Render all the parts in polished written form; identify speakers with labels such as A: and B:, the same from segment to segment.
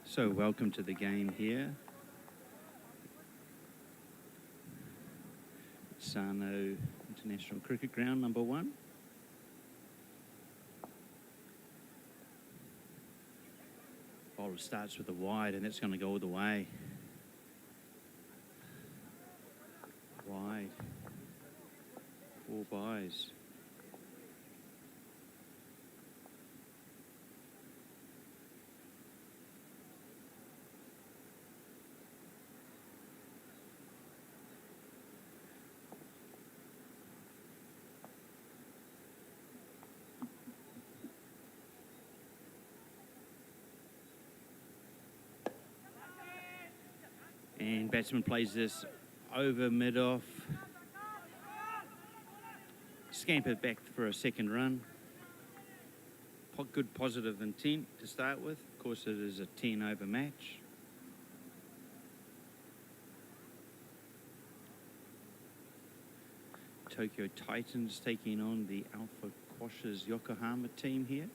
A: So welcome to the game here. Sano International Cricket Ground, number 1. Bowler starts with a wide, and that's going to go all the way. Wide. 4 byes. And batsman plays this over mid-off. Scampered back for a second run. Good positive intent to start with. Of course, it is a 10-over match. Tokyo Titans taking on the Alpha Quashers Yokohama team here.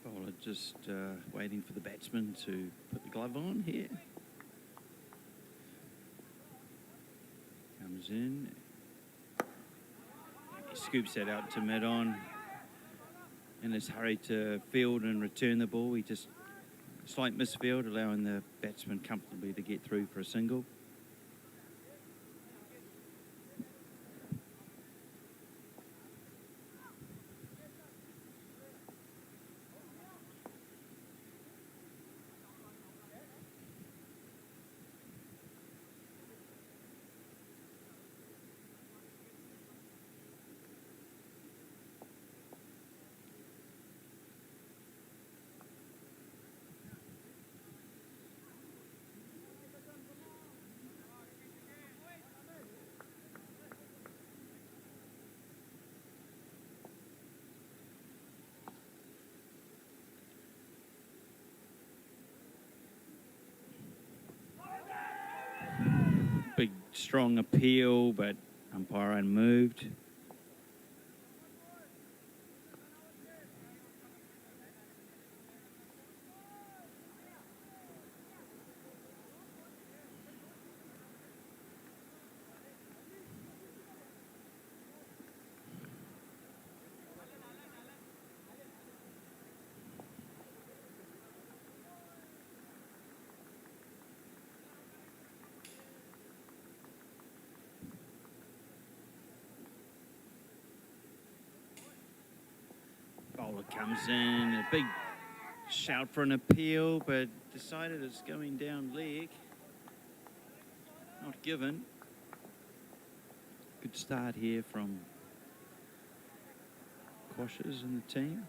A: Bowler just waiting for the batsman to put the glove on here. Comes in. He scoops that out to mid-on. In his hurry to field and return the ball, he just slight misfield, allowing the batsman comfortably to get through for a single. Big, strong appeal, but umpire unmoved. Bowler comes in, a big shout for an appeal, but decided it's going down leg. Not given. Good start here from Quashers and the team.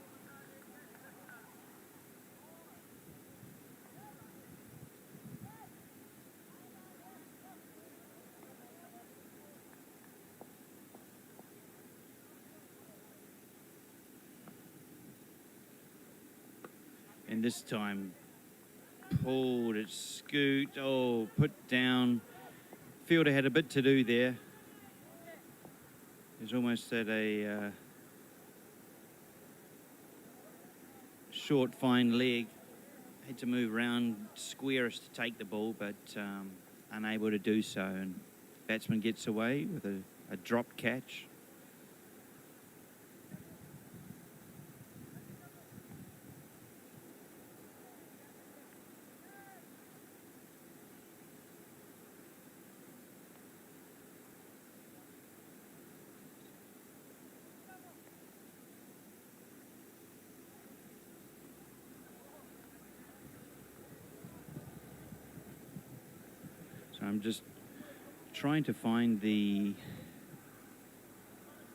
A: And this time, pulled, it scoot, put down. Fielder had a bit to do there. He's almost at a short, fine leg. Had to move around squarish to take the ball, but unable to do so. And batsman gets away with a dropped catch. So I'm just trying to find the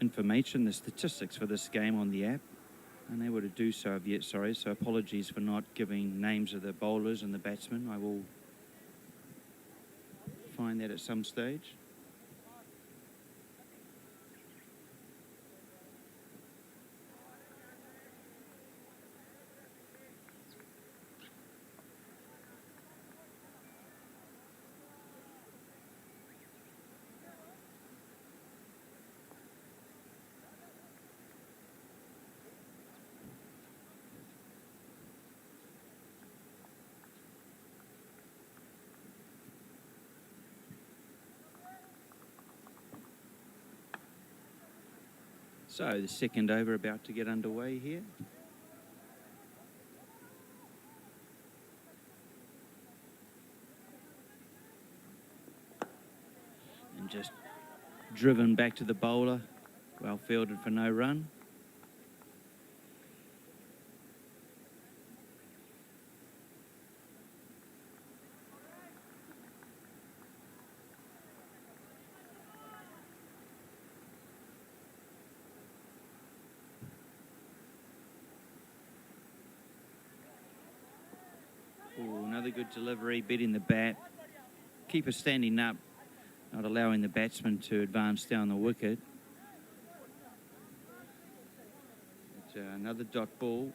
A: information, the statistics for this game on the app. Unable to do so yet, sorry. So apologies for not giving names of the bowlers and the batsmen. I will find that at some stage. So the second over about to get underway here. And just driven back to the bowler. Well fielded for no run. Ooh, another good delivery, beating the bat. Keeper standing up, not allowing the batsman to advance down the wicket. Another dot ball.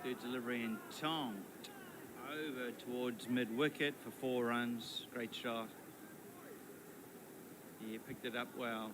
A: Third delivery and tonked over towards mid-wicket for 4 runs. Great shot. Yeah, picked it up well.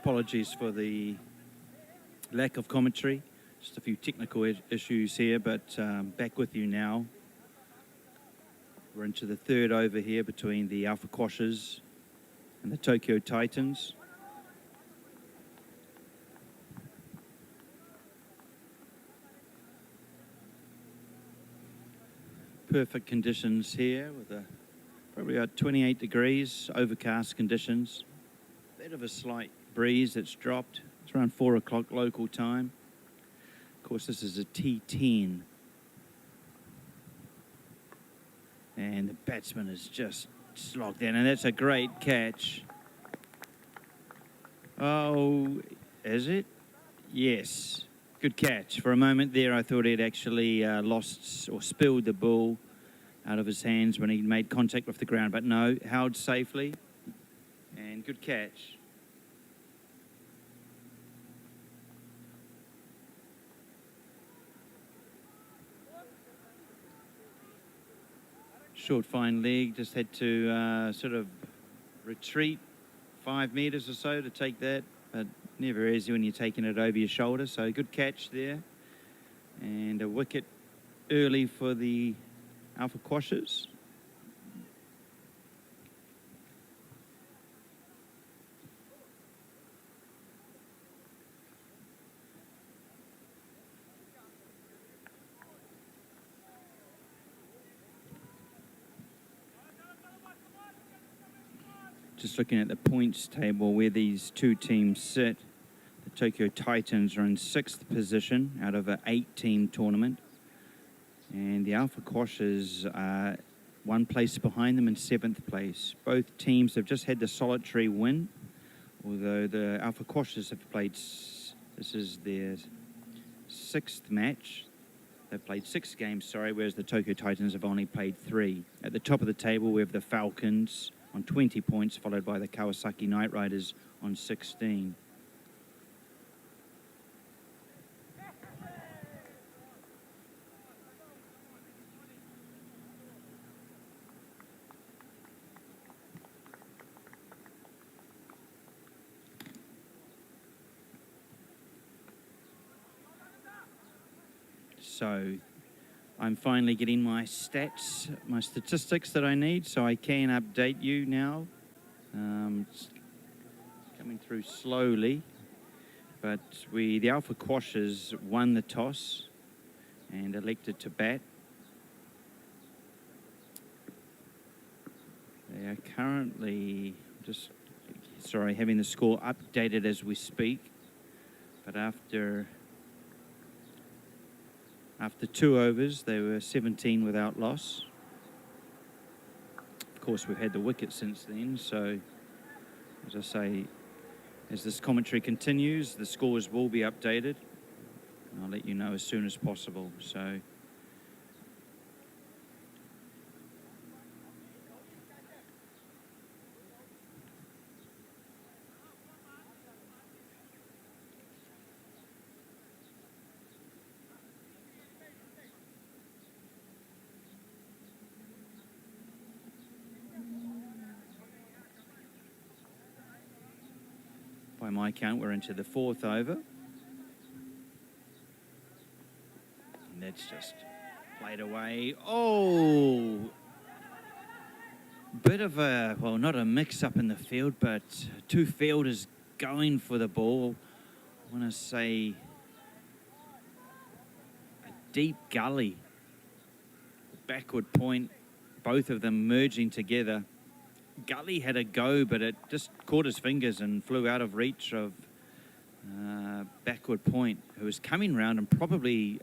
A: apologies for the lack of commentary. Just a few technical issues here, but back with you now. We're into the third over here between the Alpha Quashers and the Tokyo Titans. Perfect conditions here with probably about 28 degrees, overcast conditions. Bit of a slight breeze that's dropped. It's around 4 o'clock local time. Of course, this is a T10. And the batsman is just slogged in, and that's a great catch. Oh, is it? Yes. Good catch. For a moment there, I thought he'd actually lost or spilled the ball out of his hands when he made contact with the ground, but no, held safely, and good catch. Short fine leg, just had to sort of retreat 5 meters or so to take that, but never easy when you're taking it over your shoulder. So good catch there, and a wicket early for the Alpha Quashers. Just looking at the points table where these two teams sit, the Tokyo Titans are in 6th position out of an 8-team tournament. And the Alpha Quashers are 1 place behind them in 7th place. Both teams have just had the solitary win, although the Alpha Quashers have played, this is their 6th match. They've played 6 games, whereas the Tokyo Titans have only played 3. At the top of the table, we have the Falcons on 20 points, followed by the Kawasaki Knight Riders on 16. So I'm finally getting my stats, my statistics that I need, so I can update you now. It's coming through slowly, but the Alpha Quashers won the toss and elected to bat. They are currently having the score updated as we speak, but after 2 overs, they were 17 without loss. Of course, we've had the wicket since then, so as I say, as this commentary continues, the scores will be updated. I'll let you know as soon as possible. So by my count, we're into the 4th over. And that's just played away. Oh! Bit of a, well, not a mix-up in the field, but 2 fielders going for the ball. I want to say a deep gully. Backward point, both of them merging together. Gully had a go, but it just caught his fingers and flew out of reach of backward point, who was coming round and probably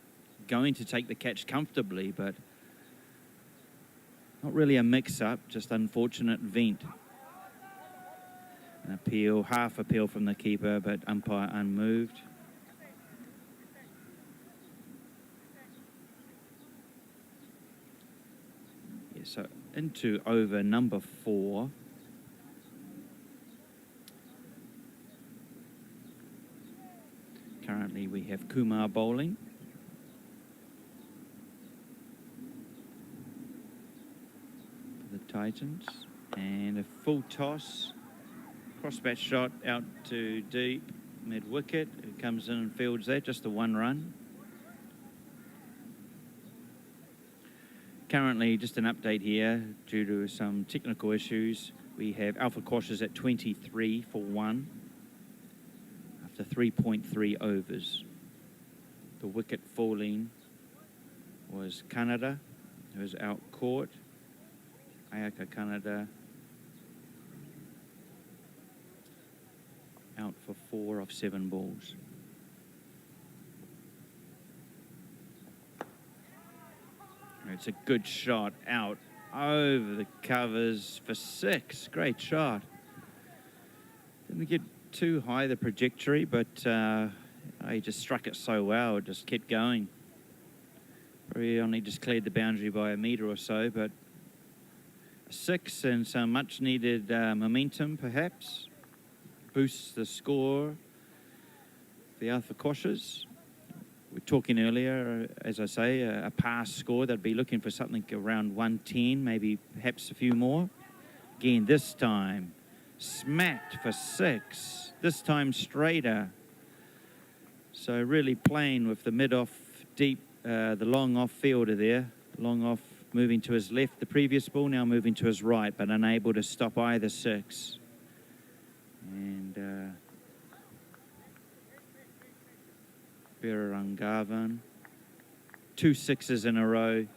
A: going to take the catch comfortably, but not really a mix-up, just unfortunate vent. An appeal, half appeal from the keeper, but umpire unmoved. Yeah, so into over number 4. Currently we have Kumar bowling. For the Titans. And a full toss. Cross-bat shot out to deep, mid-wicket. It comes in and fields that, just the 1 run. Currently, just an update here, due to some technical issues, we have Alpha Quashers at 23 for 1 after 3.3 overs. The wicket falling was Canada, who was out caught. Ayaka Canada out for 4 of 7 balls. It's a good shot out over the covers for 6. Great shot. Didn't get too high the trajectory, but he just struck it so well. It just kept going. Probably only just cleared the boundary by a metre or so, but 6 and some much needed momentum perhaps boosts the score for the Alpha Quashers. We were talking earlier, as I say, a pass score. They'd be looking for something around 110, maybe perhaps a few more. Again, this time smacked for 6, this time straighter. So really playing with the mid-off deep, the long off fielder there, long off moving to his left the previous ball, now moving to his right, but unable to stop either 6. And Birarangavan, 2 6s in a row.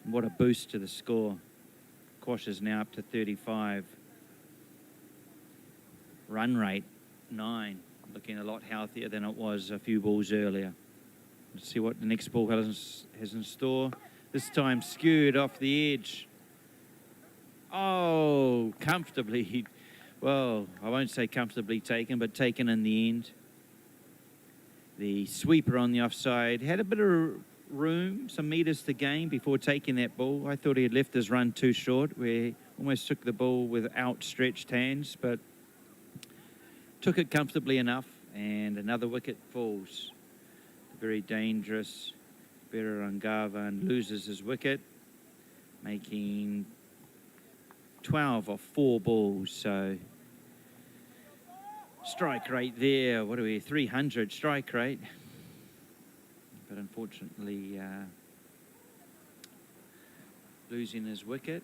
A: What a boost to the score. Quashers now up to 35. Run rate 9, looking a lot healthier than it was a few balls earlier. Let's see what the next ball has in store. This time skewed off the edge. Oh, comfortably. Well, I won't say comfortably taken, but taken in the end. The sweeper on the offside had a bit of room, some metres to gain before taking that ball. I thought he had left his run too short, where he almost took the ball with outstretched hands, but took it comfortably enough, and another wicket falls. Very dangerous. Birarangavan loses his wicket, making 12 of 4 balls. So strike rate there, what are we, 300 strike rate. But unfortunately losing his wicket.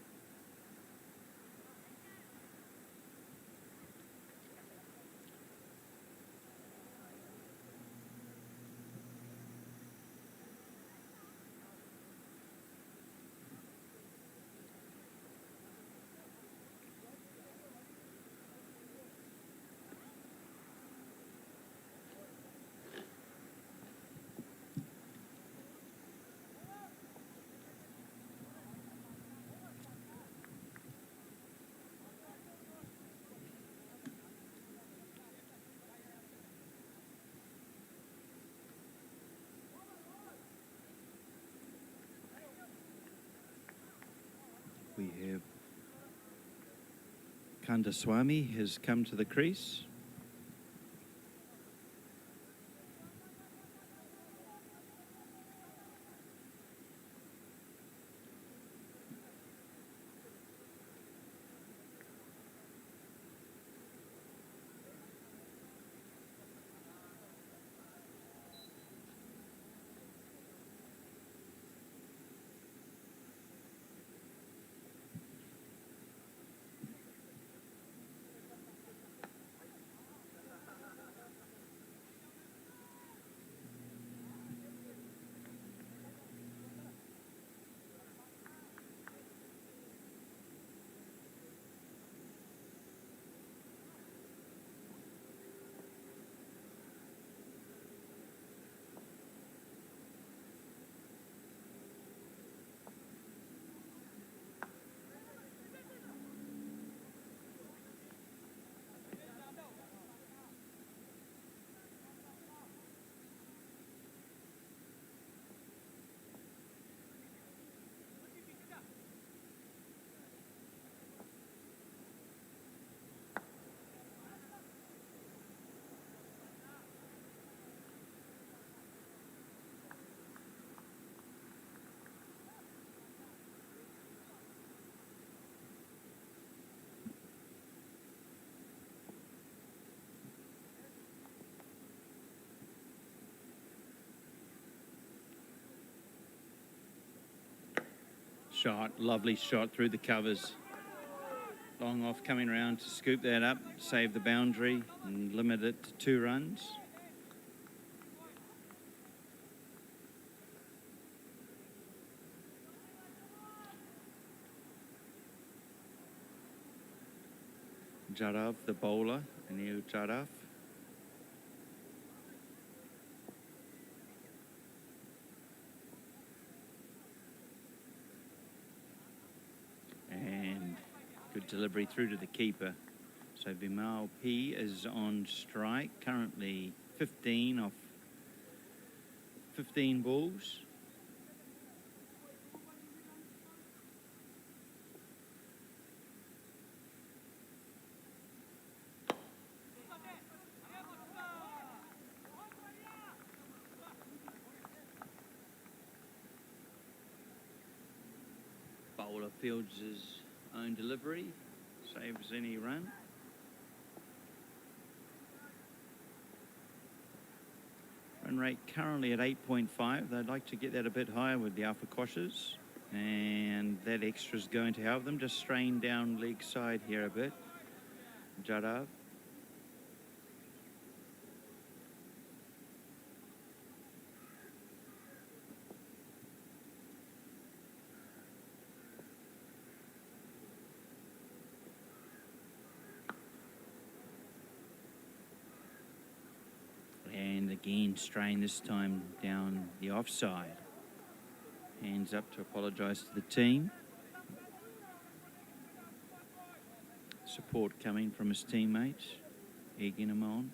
A: We have Kandaswamy has come to the crease. shot, lovely shot through the covers. Long off coming around to scoop that up, save the boundary and limit it to 2 runs. Jarav, the bowler, Anil Jarav. And good delivery through to the keeper. So Vimal P is on strike, currently 15 off 15 balls. Bowler fields his own delivery, saves any run. Run rate currently at 8.5. They'd like to get that a bit higher with the Alpha Quashers, and that extra is going to help them. Just strain down leg side here a bit. Jarav. And again, strain this time down the offside. Hands up to apologise to the team. Support coming from his teammates, egging him on.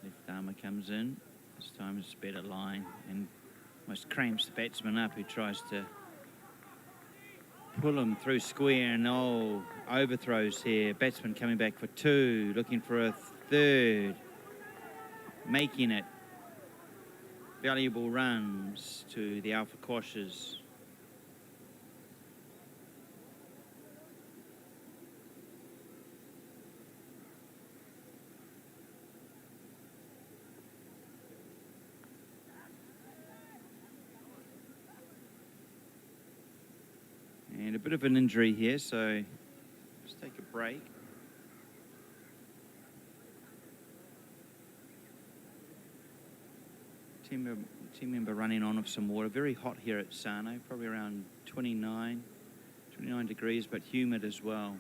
A: Left armour comes in. This time it's a better line and almost cramps the batsman up who tries to pull him through square, and overthrows here. Batsman coming back for 2, looking for a 3rd, making it. Valuable runs to the Alpha Quashers. And a bit of an injury here, so let's take a break. Team member running on of some water. Very hot here at Sano, probably around 29 degrees, but humid as well.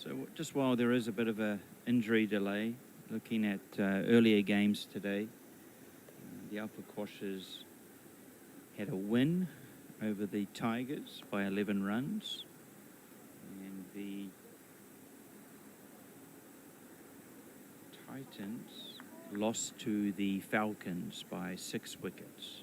A: So just while there is a bit of a injury delay, looking at earlier games today, the Alpha Quashers had a win over the Tigers by 11 runs, and the Titans lost to the Falcons by 6 wickets.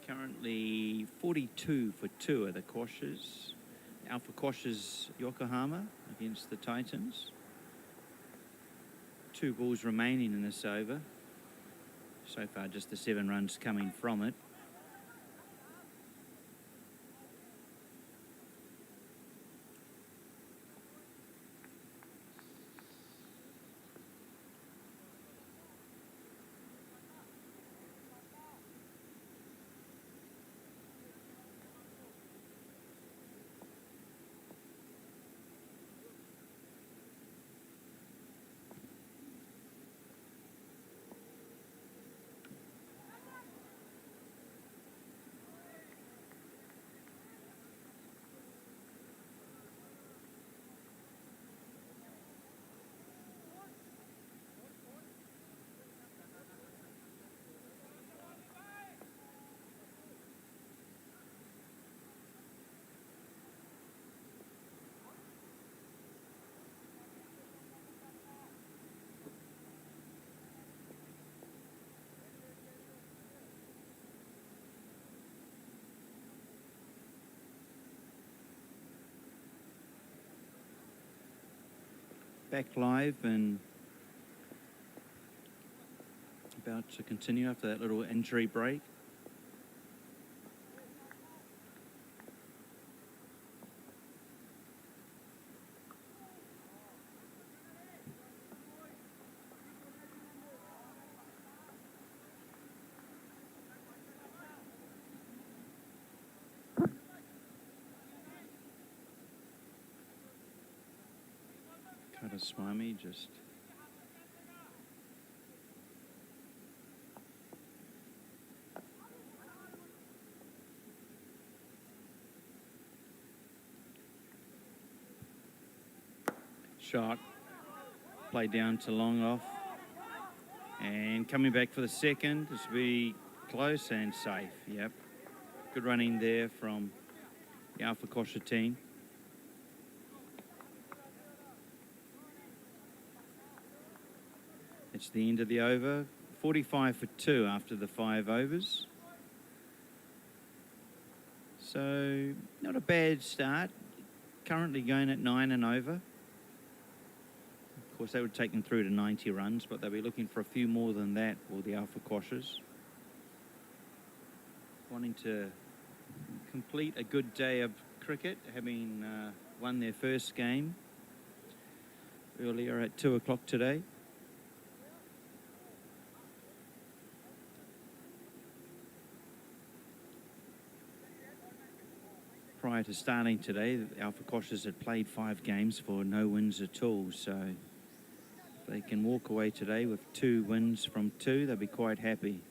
A: Currently 42 for 2 are the Quashers. Alpha Quashers Yokohama against the Titans. 2 balls remaining in this over. So far, just the 7 runs coming from it. Back live and about to continue after that little injury break. Swami just shot, played down to long off, and coming back for the second. This will be close and safe. Yep, good running there from the Alpha Quasher team. It's the end of the over. 45 for 2 after the 5 overs. So not a bad start. Currently going at 9 and over. Of course, that would take them through to 90 runs, but they'll be looking for a few more than that for the Alpha Quashers. Wanting to complete a good day of cricket, having won their first game earlier at 2 o'clock today. Prior to starting today, the Alpha Quashers had played 5 games for no wins at all. So if they can walk away today with 2 wins from 2, they'll be quite happy.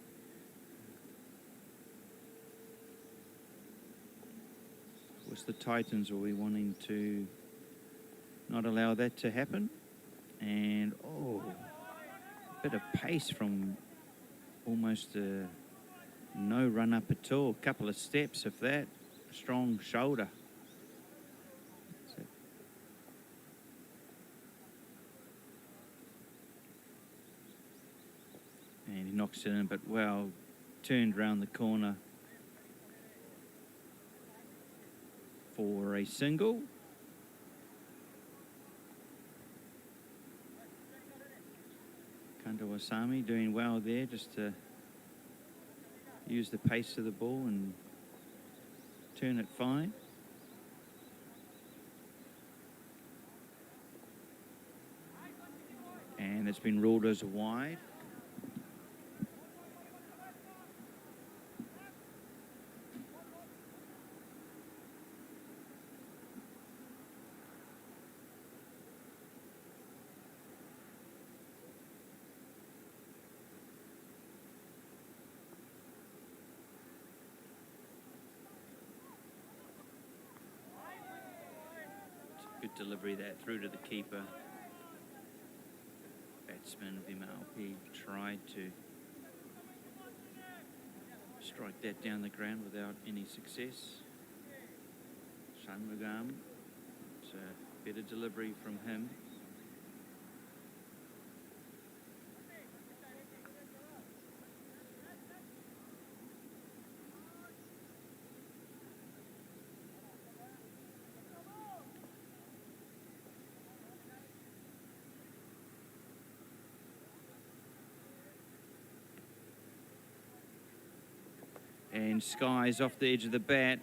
A: Of course, the Titans will be wanting to not allow that to happen. And, oh, a bit of pace from almost no run up at all. A couple of steps, if that. Strong shoulder. And he knocks it in, but well turned round the corner for a single. Kandawasami doing well there, just to use the pace of the ball and turn it fine. And it's been ruled as wide. Good delivery that through to the keeper. Batsman of MLP tried to strike that down the ground without any success. Shanmugam, it's a better delivery from him. And Sky's off the edge of the bat.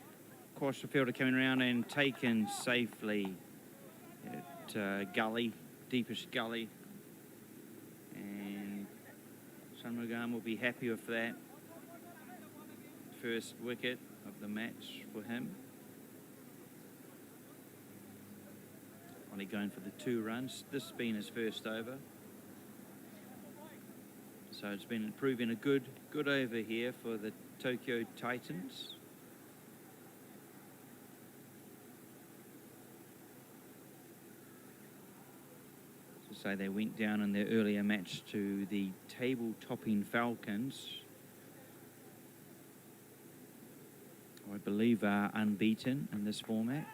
A: Quashers fielder coming around and taken safely at gully, deepest gully. And Shanmugam will be happy with that. First wicket of the match for him. Only going for the 2 runs. This being his first over. So it's been proving a good over here for the Tokyo Titans. So they went down in their earlier match to the table-topping Falcons. I believe are unbeaten in this format.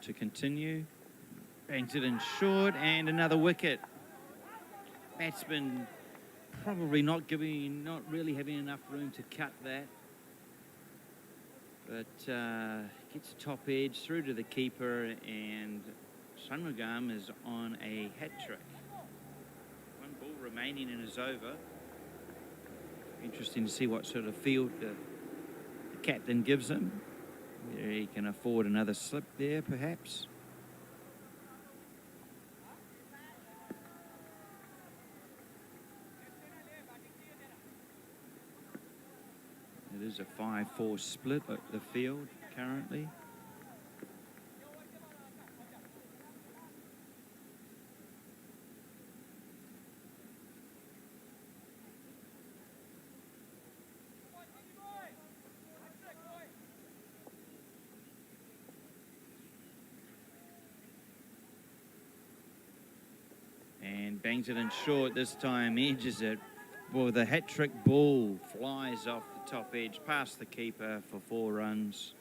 A: To continue, bangs it in short, and another wicket. Batsman probably not really having enough room to cut that, but gets top edge through to the keeper, and Shanmugam is on a hat trick. 1 ball remaining in his over. Interesting to see what sort of field the captain gives him. He can afford another slip there, perhaps. It is a 5-4 split at the field currently. Bangs it in short this time, edges it. Well, the hat-trick ball flies off the top edge, past the keeper for 4 runs.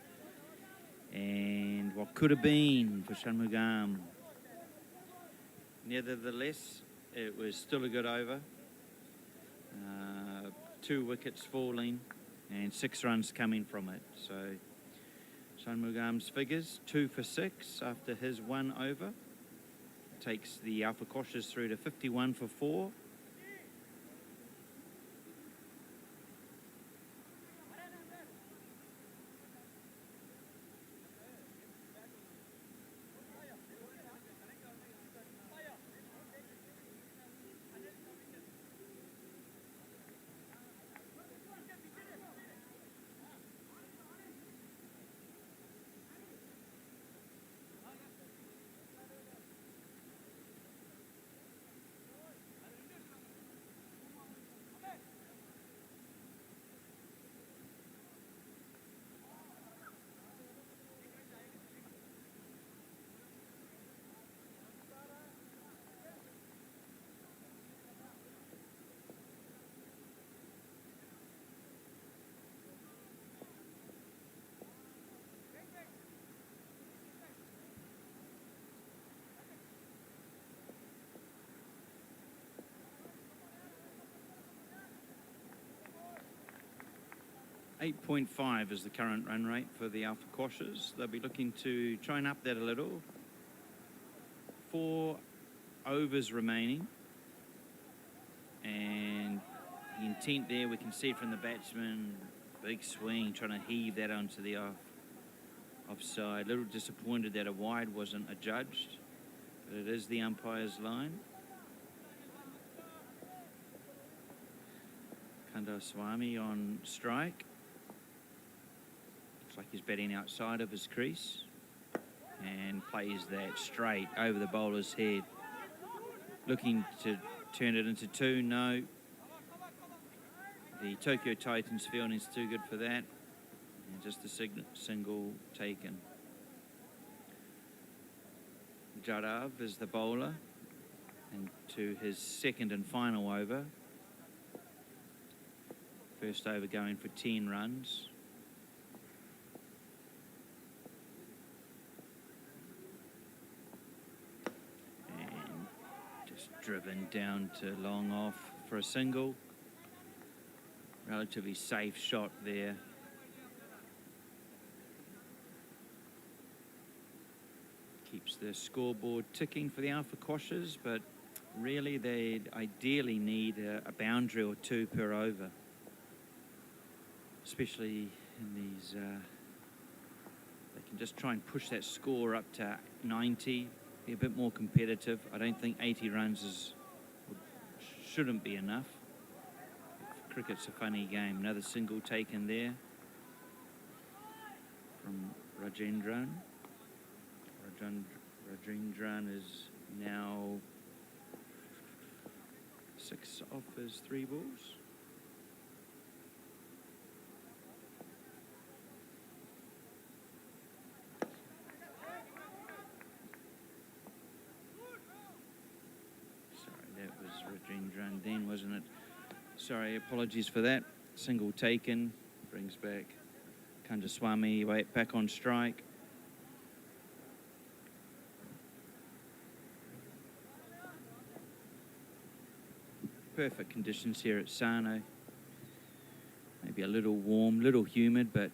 A: And what could have been for Shanmugam. Nevertheless, it was still a good over. 2 wickets falling and 6 runs coming from it. So Shanmugam's figures, 2 for 6 after his 1 over. Takes the Alpha Quashers through to 51 for 4. .5 is the current run rate for the Alpha Quashers. They'll be looking to try and up that a little. 4 overs remaining. And the intent there, we can see from the batsman, big swing, trying to heave that onto the offside. A little disappointed that a wide wasn't adjudged, but it is the umpire's line. Kandaswamy on strike. Looks like he's batting outside of his crease and plays that straight over the bowler's head. Looking to turn it into 2, no. The Tokyo Titans fielding is too good for that. And just a single taken. Jadav is the bowler and to his 2nd and final over. First over going for 10 runs. And just driven down to long off for a single. Relatively safe shot there. Keeps the scoreboard ticking for the Alpha Quashers, but really they ideally need a boundary or two per over. Especially in these, they can just try and push that score up to 90, be a bit more competitive. I don't think 80 runs shouldn't be enough. Cricket's a funny game. Another single taken there from Rajendran. Rajendran is now 6 off his 3 balls. Sorry, that was Rajendran then, wasn't it? Sorry, apologies for that. Single taken, brings back Kandaswamy back on strike. Perfect conditions here at Sano. Maybe a little warm, little humid, but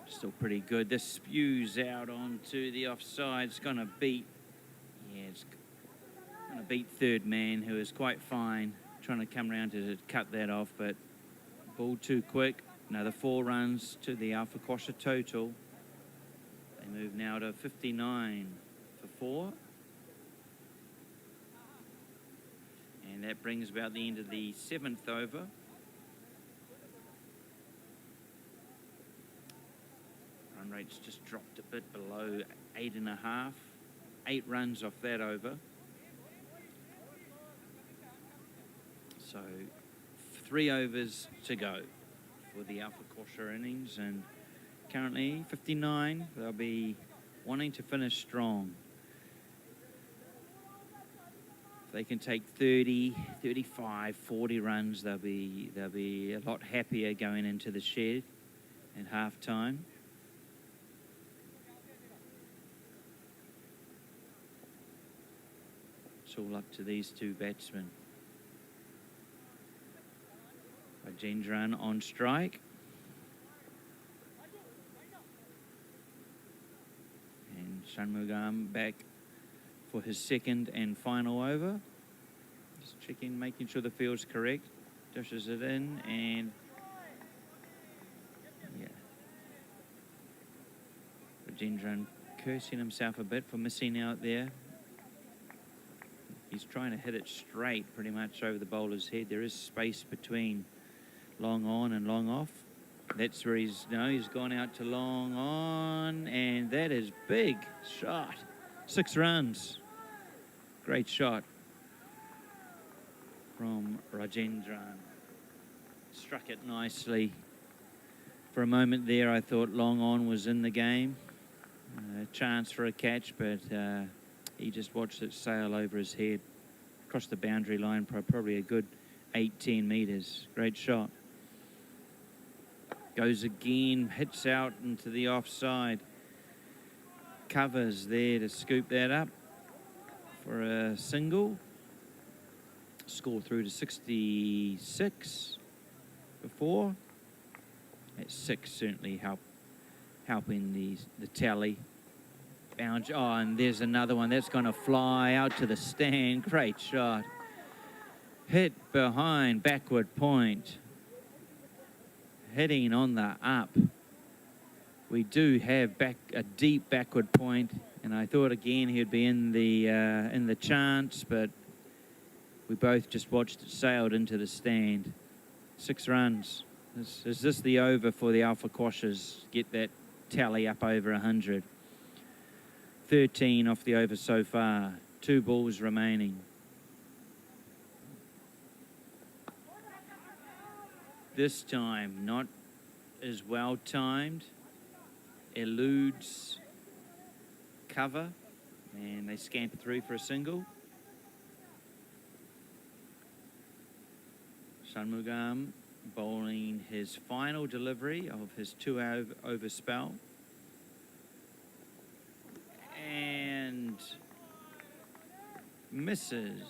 A: still pretty good. This spews out onto the offside. It's going to beat, it's going to beat third man, who is quite fine, trying to come around to cut that off, but ball too quick. Another 4 runs to the Alpha Quasher total. They move now to 59 for 4. And that brings about the end of the 7th over. Run rate's just dropped a bit below 8.5. 8 runs off that over. So 3 overs to go for the Alpha Quasher innings, and currently 59. They'll be wanting to finish strong. They can take 30, 35, 40 runs. They'll be a lot happier going into the shed at half time. It's all up to these 2 batsmen. Rajendran on strike. And Shanmugam back for his 2nd and final over. Just checking, making sure the field's correct. Dishes it in, and yeah. Rajendran cursing himself a bit for missing out there. He's trying to hit it straight pretty much over the bowler's head. There is space between long on and long off. That's where he's gone out to long on, and that is big shot. 6 runs. Great shot from Rajendran. Struck it nicely. For a moment there, I thought long on was in the game. A chance for a catch, but he just watched it sail over his head. Across the boundary line, probably a good 8-10 metres. Great shot. Goes again, hits out into the offside. Covers there to scoop that up for a single. Score through to 66 before. That 6 certainly helping the tally. Bounce. Oh, and there's another one that's going to fly out to the stand. Great shot. Hit behind backward point. Heading on the up. We do have a deep backward point, and I thought again he'd be in the chance, but we both just watched it sailed into the stand. 6 runs. Is this the over for the Alpha Quashers? Get that tally up over 100. 13 off the over so far. 2 balls remaining. This time, not as well timed. Eludes cover, and they scamper through for a single. Shanmugam bowling his final delivery of his 2-over spell. And misses.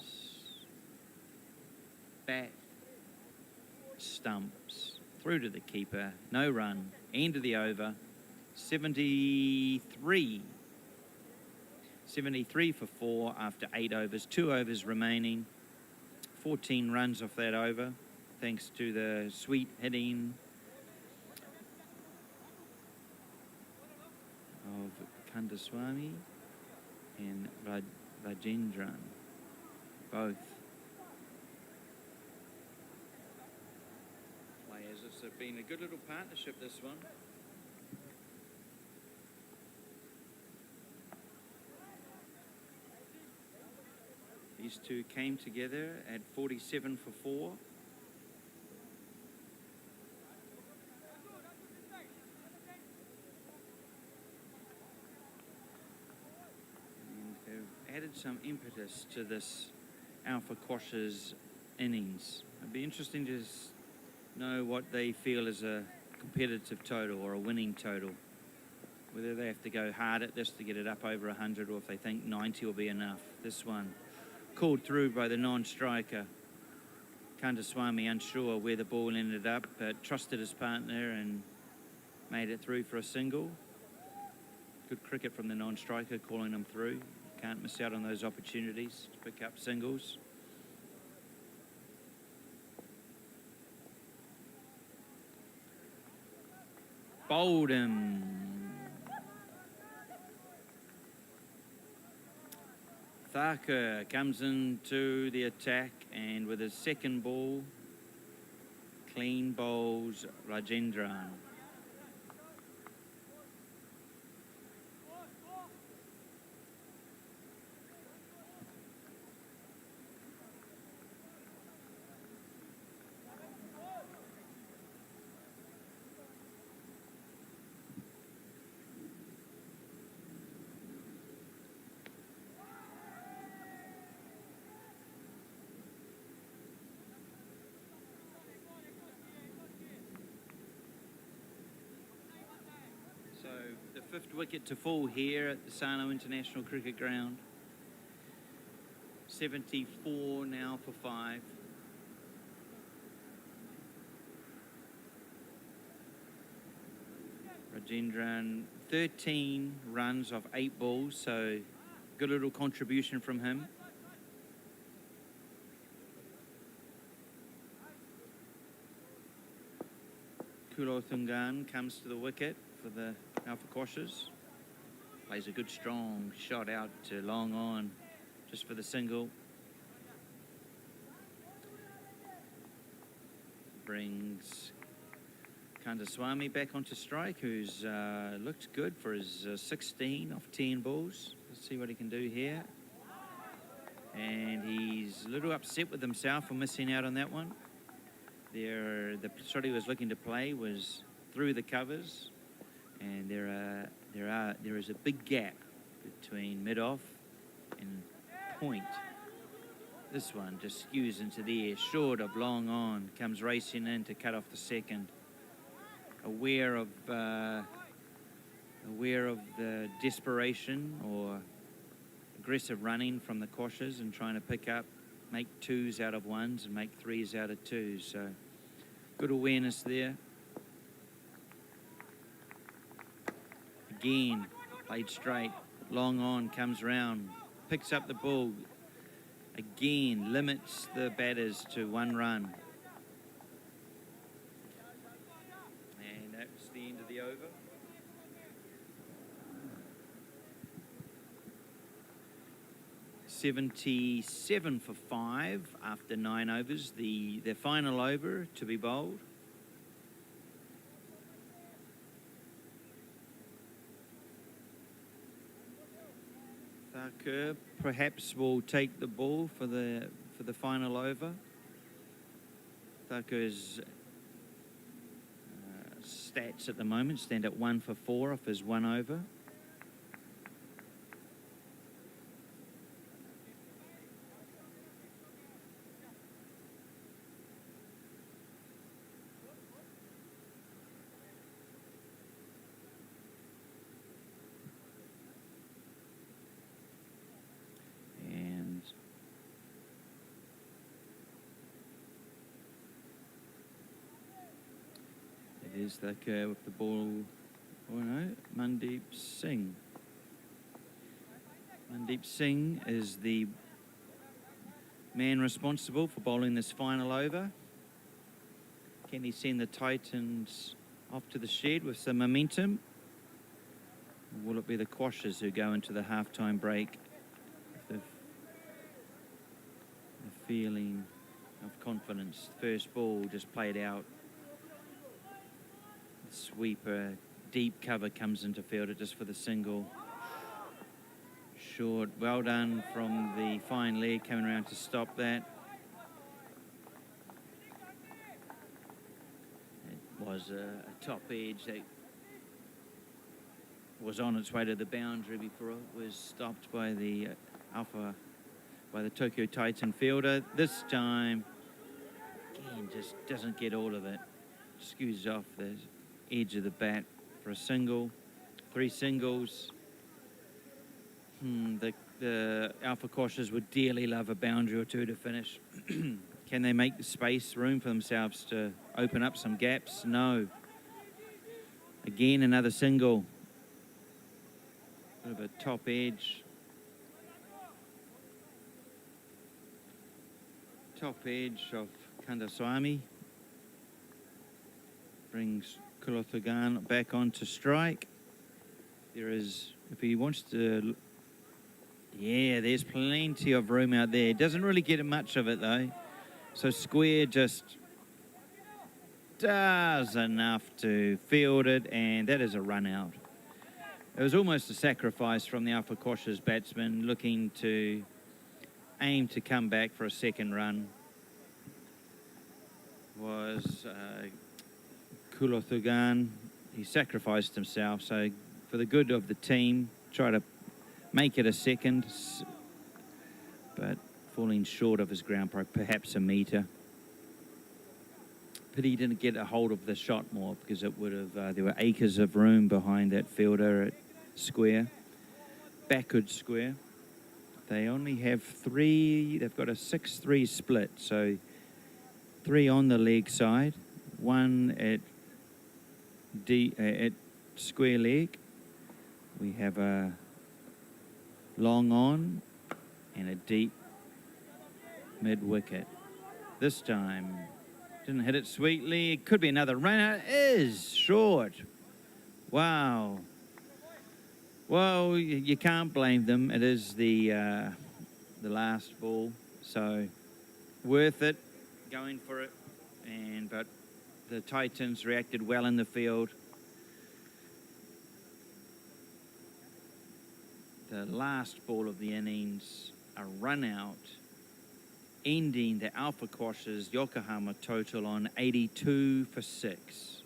A: Bat stumps through to the keeper. No run. End of the over. 73. 73 for 4 after 8 overs. 2 overs remaining. 14 runs off that over, thanks to the sweet hitting of Kandaswamy and Rajendran, both players. It's been a good little partnership, this one. These two came together at 47 for 4. And they've added some impetus to this Alpha Quashers innings. It'd be interesting to know what they feel is a competitive total or a winning total. Whether they have to go hard at this to get it up over 100 or if they think 90 will be enough. This one called through by the non-striker. Kandaswamy unsure where the ball ended up, but trusted his partner and made it through for a single. Good cricket from the non-striker, calling them through. Can't miss out on those opportunities to pick up singles. Bowled him. Thakur comes into the attack and with his second ball, clean bowls Rajendran. So the 5th wicket to fall here at the Sano International Cricket Ground. 74 now for 5. Rajendran, 13 runs off 8 balls, so good little contribution from him. Kulothungan comes to the wicket for the Alpha Quashers. Plays a good strong shot out to long on just for the single. Brings Kandaswamy back onto strike, who's looked good for his 16 off 10 balls. Let's see what he can do here. And he's a little upset with himself for missing out on that one. The shot he was looking to play was through the covers, and there is a big gap between mid-off and point. This one just skews into the air, short of long on, comes racing in to cut off the second. Aware of the desperation or aggressive running from the Quashers and trying to pick up, make 2s out of 1s and make 3s out of 2s. So good awareness there. Again, played straight, long on, comes round, picks up the ball. Again, limits the batters to 1 run. And that's the end of the over. $77 for 5 after 9 overs. The final over to be bowled. Thakur perhaps will take the ball for the final over. Thakur's stats at the moment stand at 1 for 4 off his 1 over. There's the curve with the ball. Oh no, Mandeep Singh. Mandeep Singh is the man responsible for bowling this final over. Can he send the Titans off to the shed with some momentum? Or will it be the Quashers who go into the halftime break with the feeling of confidence? First ball just played out. The sweeper, deep cover comes into fielder just for the single. Short, well done from the fine leg coming around to stop that. It was a top edge that was on its way to the boundary before it was stopped by the Tokyo Titan fielder. This time, again, just doesn't get all of it. Skews off the edge of the bat for a single. 3 singles. The Alpha Quashers would dearly love a boundary or two to finish. Can they make the space, room for themselves to open up some gaps? No. Again, another single. Bit of a top edge. Top edge of Kandaswamy. Brings Kulothagan back onto strike. There is, if he wants to... Yeah, there's plenty of room out there. Doesn't really get much of it, though. So Square just does enough to field it, and that is a run out. It was almost a sacrifice from the Alpha Quashers batsman looking to aim to come back for a second run. Was Kulothagan. He sacrificed himself, so for the good of the team, try to make it a second, but falling short of his ground, perhaps a metre. But he didn't get a hold of the shot more because it would have, there were acres of room behind that fielder at square, backward square. They only have 3, they've got a 6-3 split, so 3 on the leg side, 1 at square leg. We have a long on and a deep mid-wicket. This time, didn't hit it sweetly. It could be another run out. It is short. Wow. Well, you can't blame them. It is the last ball, so worth it, going for it. But the Titans reacted well in the field. The last ball of the innings, a run out, ending the Alpha Quashers Yokohama total on 82 for 6.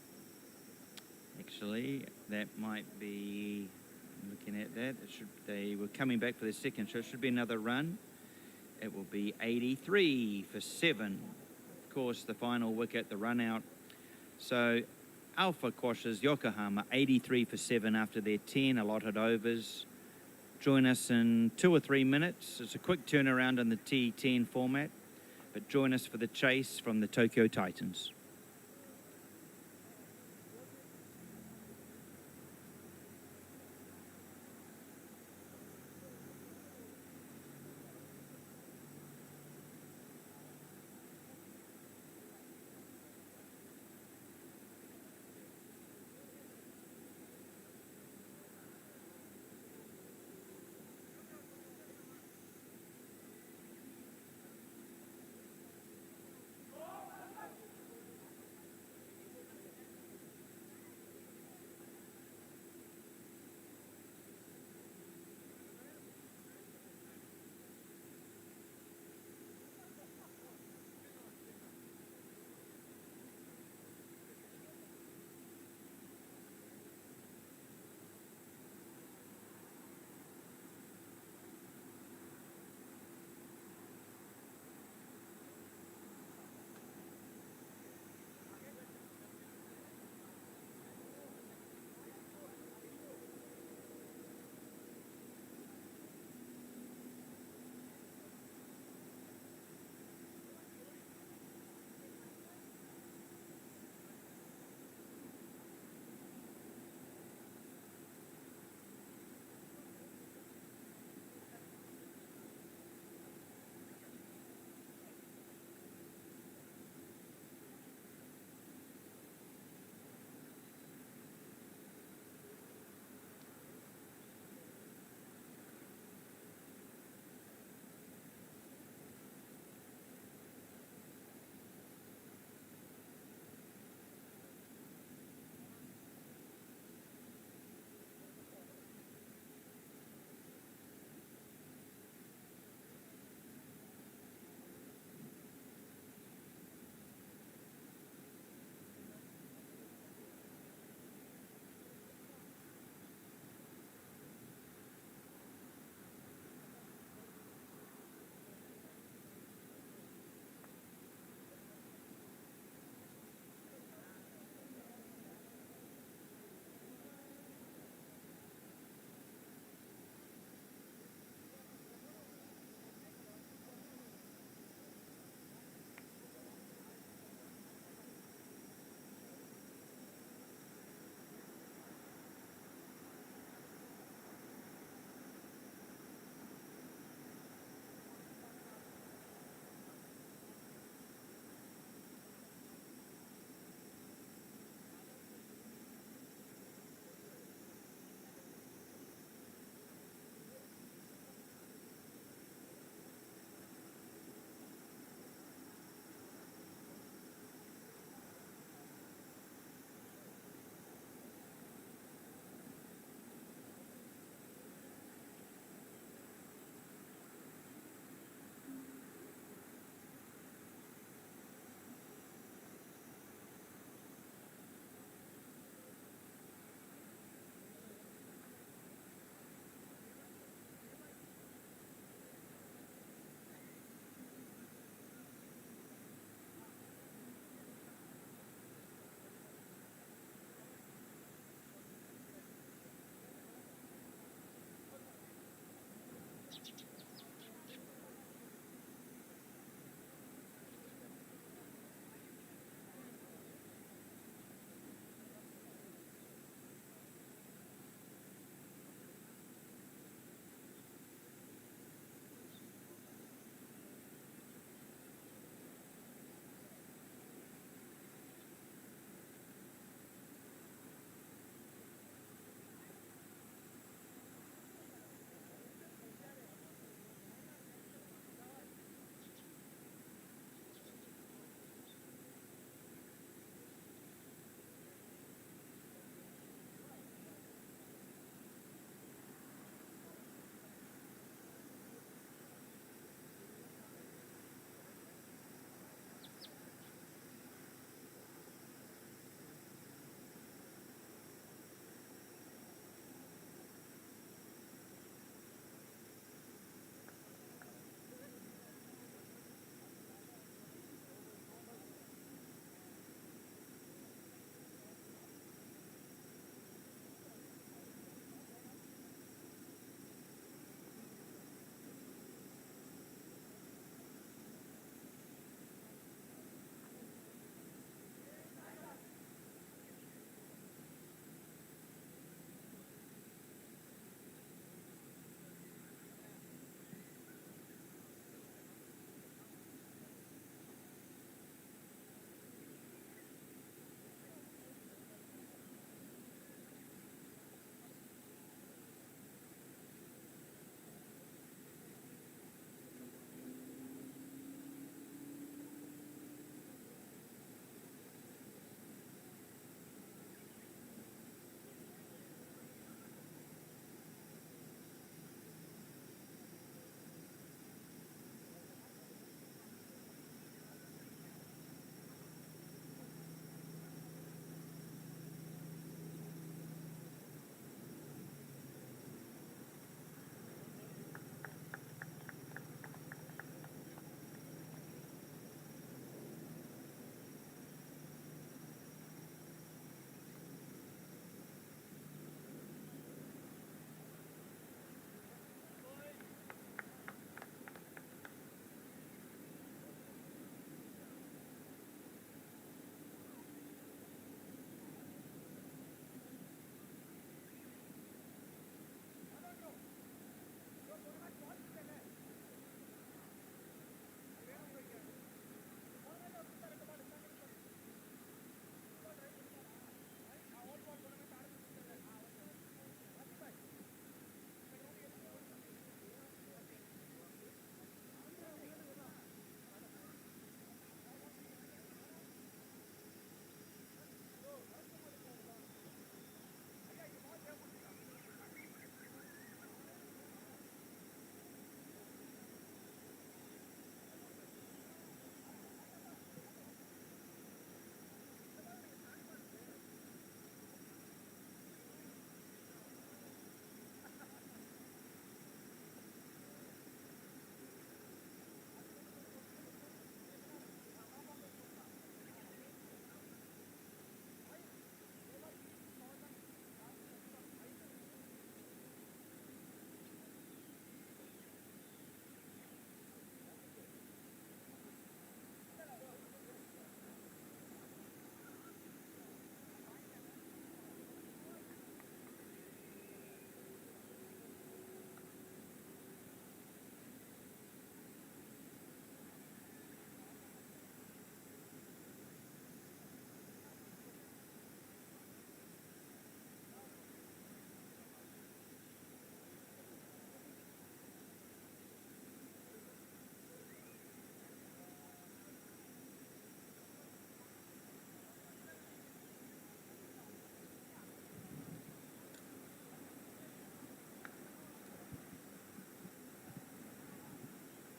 A: Actually, that might be, looking at that, they were coming back for their second, so it should be another run. It will be 83 for 7. Of course, the final wicket, the run out. So Alpha Quashers Yokohama 83 for 7 after their 10 allotted overs. Join us in 2 or 3 minutes. It's a quick turnaround in the T10 format, but join us for the chase from the Tokyo Titans.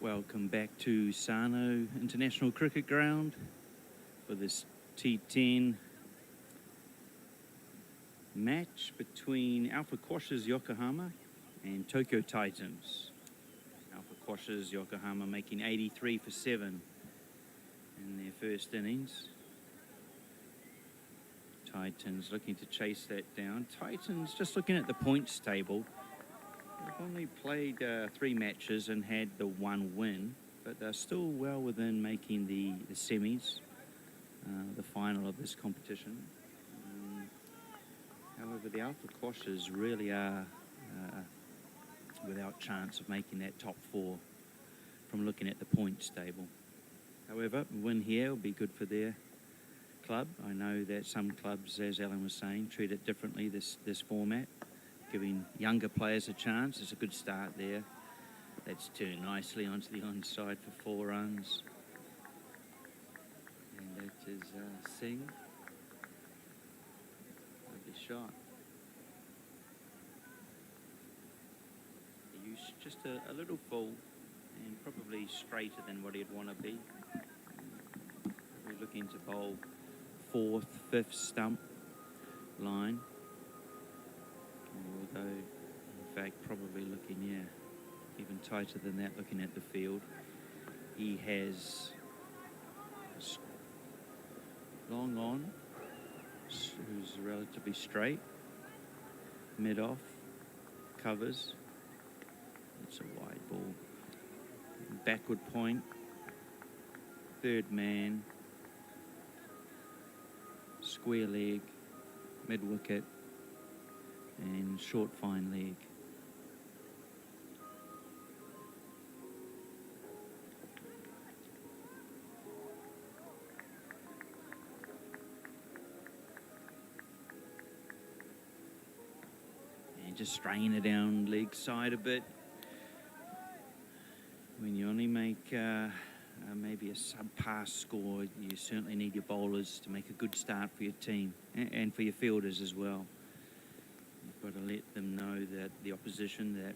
A: Welcome back to Sano International Cricket Ground for this T10 match between Alpha Quashers Yokohama and Tokyo Titans. Alpha Quashers Yokohama making 83 for 7 in their first innings. Titans looking to chase that down. Titans, just looking at the points table, They've only played 3 matches and had the 1 win, but they're still well within making the semis, the final of this competition. However, the Alpha Quashers really are without chance of making that top 4 from looking at the points table. However, a win here will be good for their club. I know that some clubs, as Alan was saying, treat it differently, this format, giving younger players a chance. It's a good start there. That's turned nicely onto the onside for 4 runs. And that is Singh. Lovely shot. The use just a little full and probably straighter than what he'd want to be. We're looking to bowl 4th, 5th stump line, although in fact probably looking, yeah, even tighter than that looking at the field. He has long on, who's relatively straight, mid off, covers, it's a wide ball, backward point, 3rd man, square leg, mid wicket, and short fine leg. And just straying it down leg side a bit. When you only make maybe a subpar score, you certainly need your bowlers to make a good start for your team and for your fielders as well. You've got to let them know that the opposition, that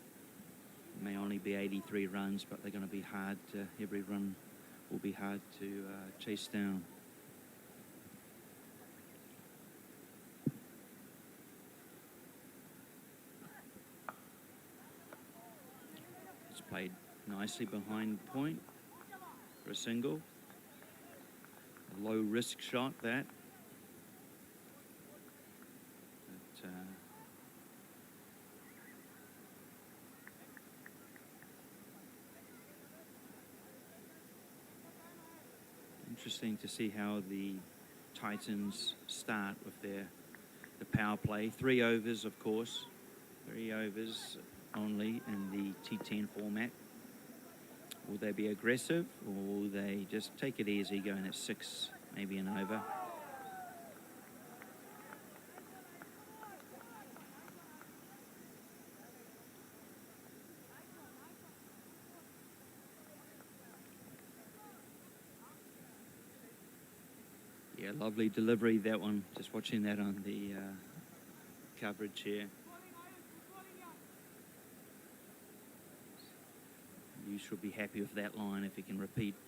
A: may only be 83 runs, but they're going to be hard to, every run will be hard to chase down. It's played nicely behind point for a single. A low risk shot that. But, interesting to see how the Titans start with the power play. 3 overs, of course. 3 overs only in the T10 format. Will they be aggressive, or will they just take it easy, going at 6, maybe an over? Yeah, lovely delivery, that one. Just watching that on the coverage here. You should be happy with that line if you can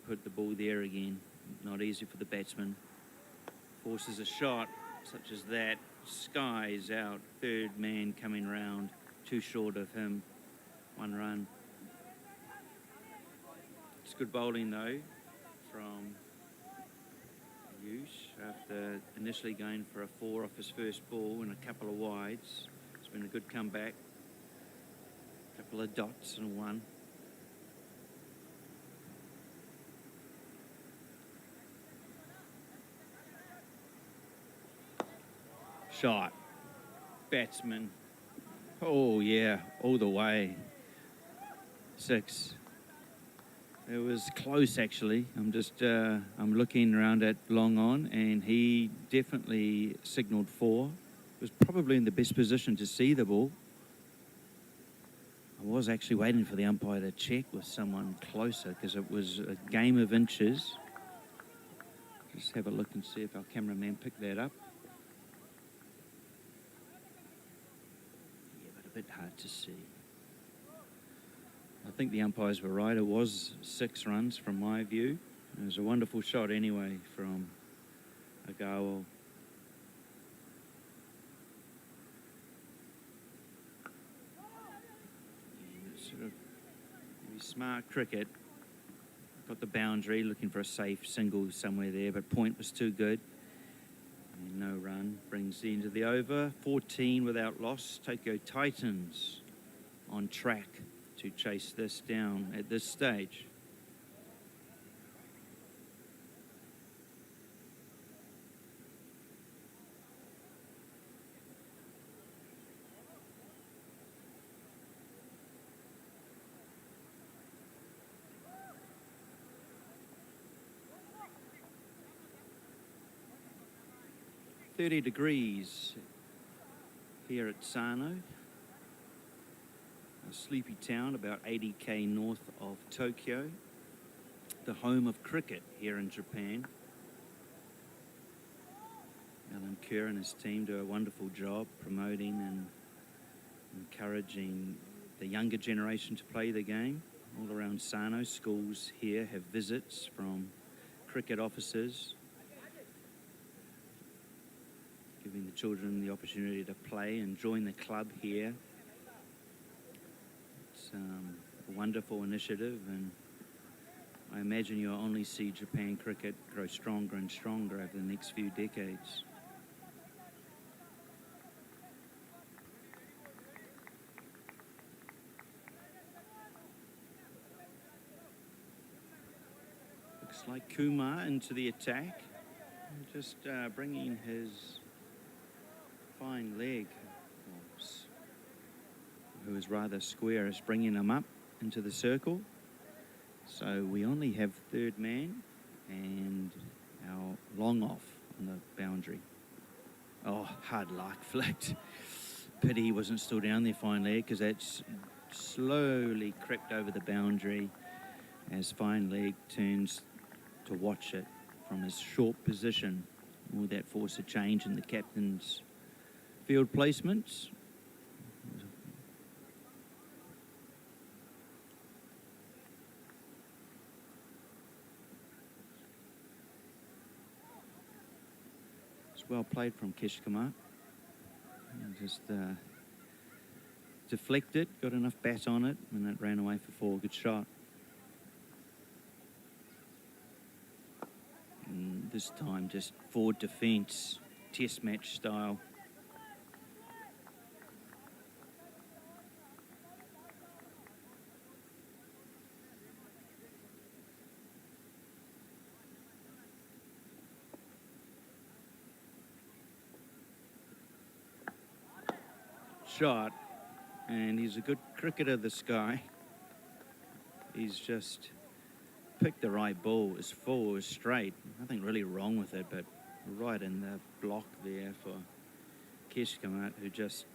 A: put the ball there again. Not easy for the batsman. Forces a shot such as that. Skies out. 3rd man coming round. Too short of him. 1 run. It's good bowling though from Ayush after initially going for a 4 off his first ball and a couple of wides. It's been a good comeback. A couple of dots and 1. Shot. Batsman. Oh yeah, all the way. 6. It was close actually. I'm looking around at long on, and he definitely signalled 4. Was probably in the best position to see the ball. I was actually waiting for the umpire to check with someone closer because it was a game of inches. Just have a look and see if our cameraman picked that up. Bit hard to see. I think the umpires were right. It was 6 runs from my view. It was a wonderful shot anyway from Agawal. Sort of maybe smart cricket. Got the boundary, looking for a safe single somewhere there, but point was too good. And no run brings the end of the over. 14 without loss. Tokyo Titans on track to chase this down at this stage. $30 here at Sano, a sleepy town about 80k north of Tokyo, the home of cricket here in Japan. Alan Kerr and his team do a wonderful job promoting and encouraging the younger generation to play the game. All around Sano, schools here have visits from cricket officers, giving the children the opportunity to play and join the club here. It's a wonderful initiative, and I imagine you'll only see Japan cricket grow stronger and stronger over the next few decades. Looks like Kumar into the attack, just bringing his fine leg, who is rather square, is bringing him up into the circle. So we only have third man and our long off on the boundary. Oh, hard luck, flicked. Pity he wasn't still down there, fine leg, because that's slowly crept over the boundary as fine leg turns to watch it from his short position. Will that force a change in the captain's field placements? It's well played from Kishkamar. Just deflected, got enough bat on it, and it ran away for 4. Good shot. And this time just forward defence, test match style. Shot, and he's a good cricketer, this guy. He's just picked the right ball. His full was straight, nothing really wrong with it, but right in the block there for Keshkamat, who just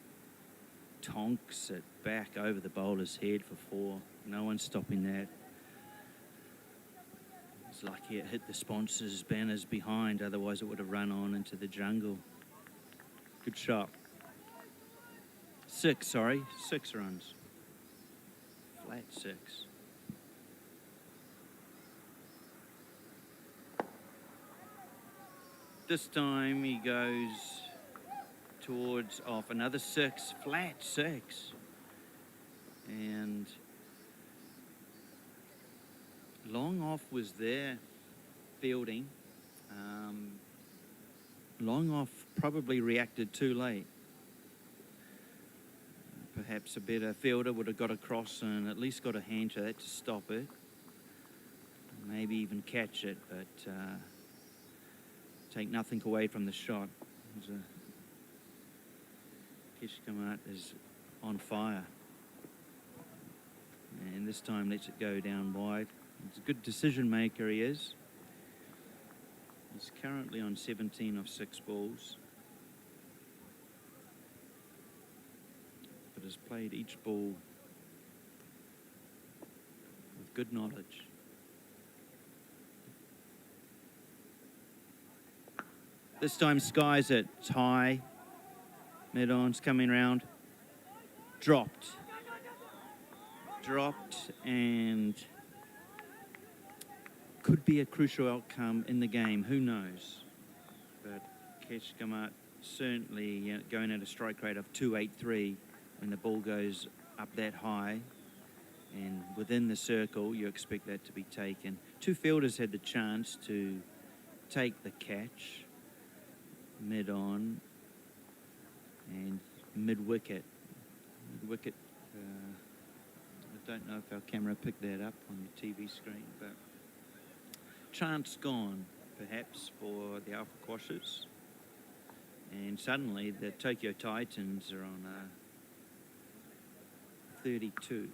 A: tonks it back over the bowler's head for 4. No one's stopping that. It's lucky it hit the sponsors' banners behind, otherwise it would have run on into the jungle. Good shot. 6 runs. Flat 6. This time he goes towards off another 6, flat 6. And long off was there fielding. Long off probably reacted too late. Perhaps a better fielder would have got across and at least got a hand to that to stop it. Maybe even catch it, but take nothing away from the shot. Kishkamat is on fire. And this time lets it go down wide. He's a good decision maker, he is. He's currently on 17 of 6 balls. Has played each ball with good knowledge. This time skies it high. Mid-on's coming round. Dropped, and could be a crucial outcome in the game. Who knows? But Keshkamat certainly going at a strike rate of 283. When the ball goes up that high and within the circle, you expect that to be taken. 2 fielders had the chance to take the catch mid-on and mid-wicket. Mid-wicket I don't know if our camera picked that up on your TV screen, but chance gone, perhaps, for the Alpha Quashers. And suddenly the Tokyo Titans are on 32.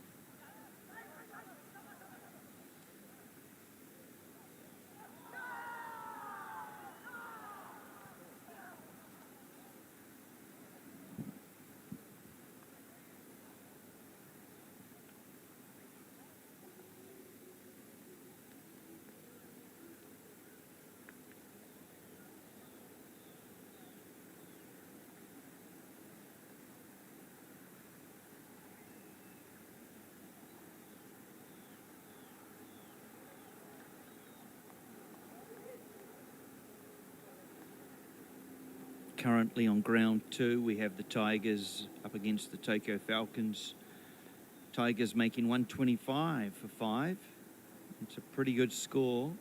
A: Currently on ground 2, we have the Tigers up against the Tokyo Falcons. Tigers making 125 for 5. It's a pretty good score.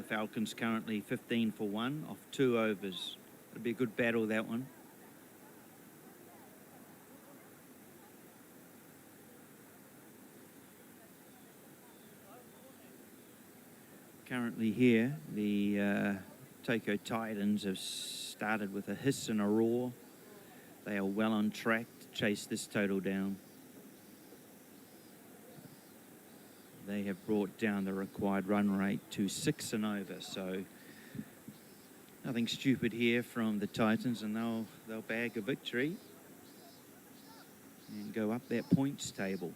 A: Falcons currently 15 for 1 off 2 overs. It'll be a good battle, that one. Currently here, the Tokyo Titans have started with a hiss and a roar. They are well on track to chase this total down. They have brought down the required run rate to 6 and over, so nothing stupid here from the Titans, and they'll bag a victory and go up that points table.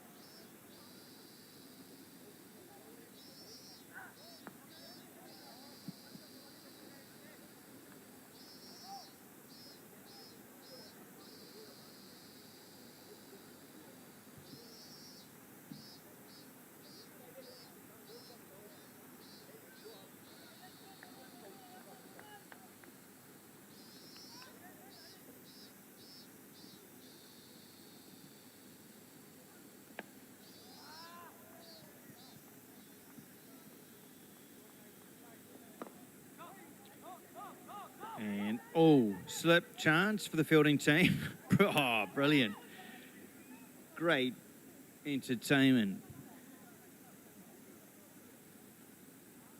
A: And, slip chance for the fielding team. Oh, brilliant. Great entertainment.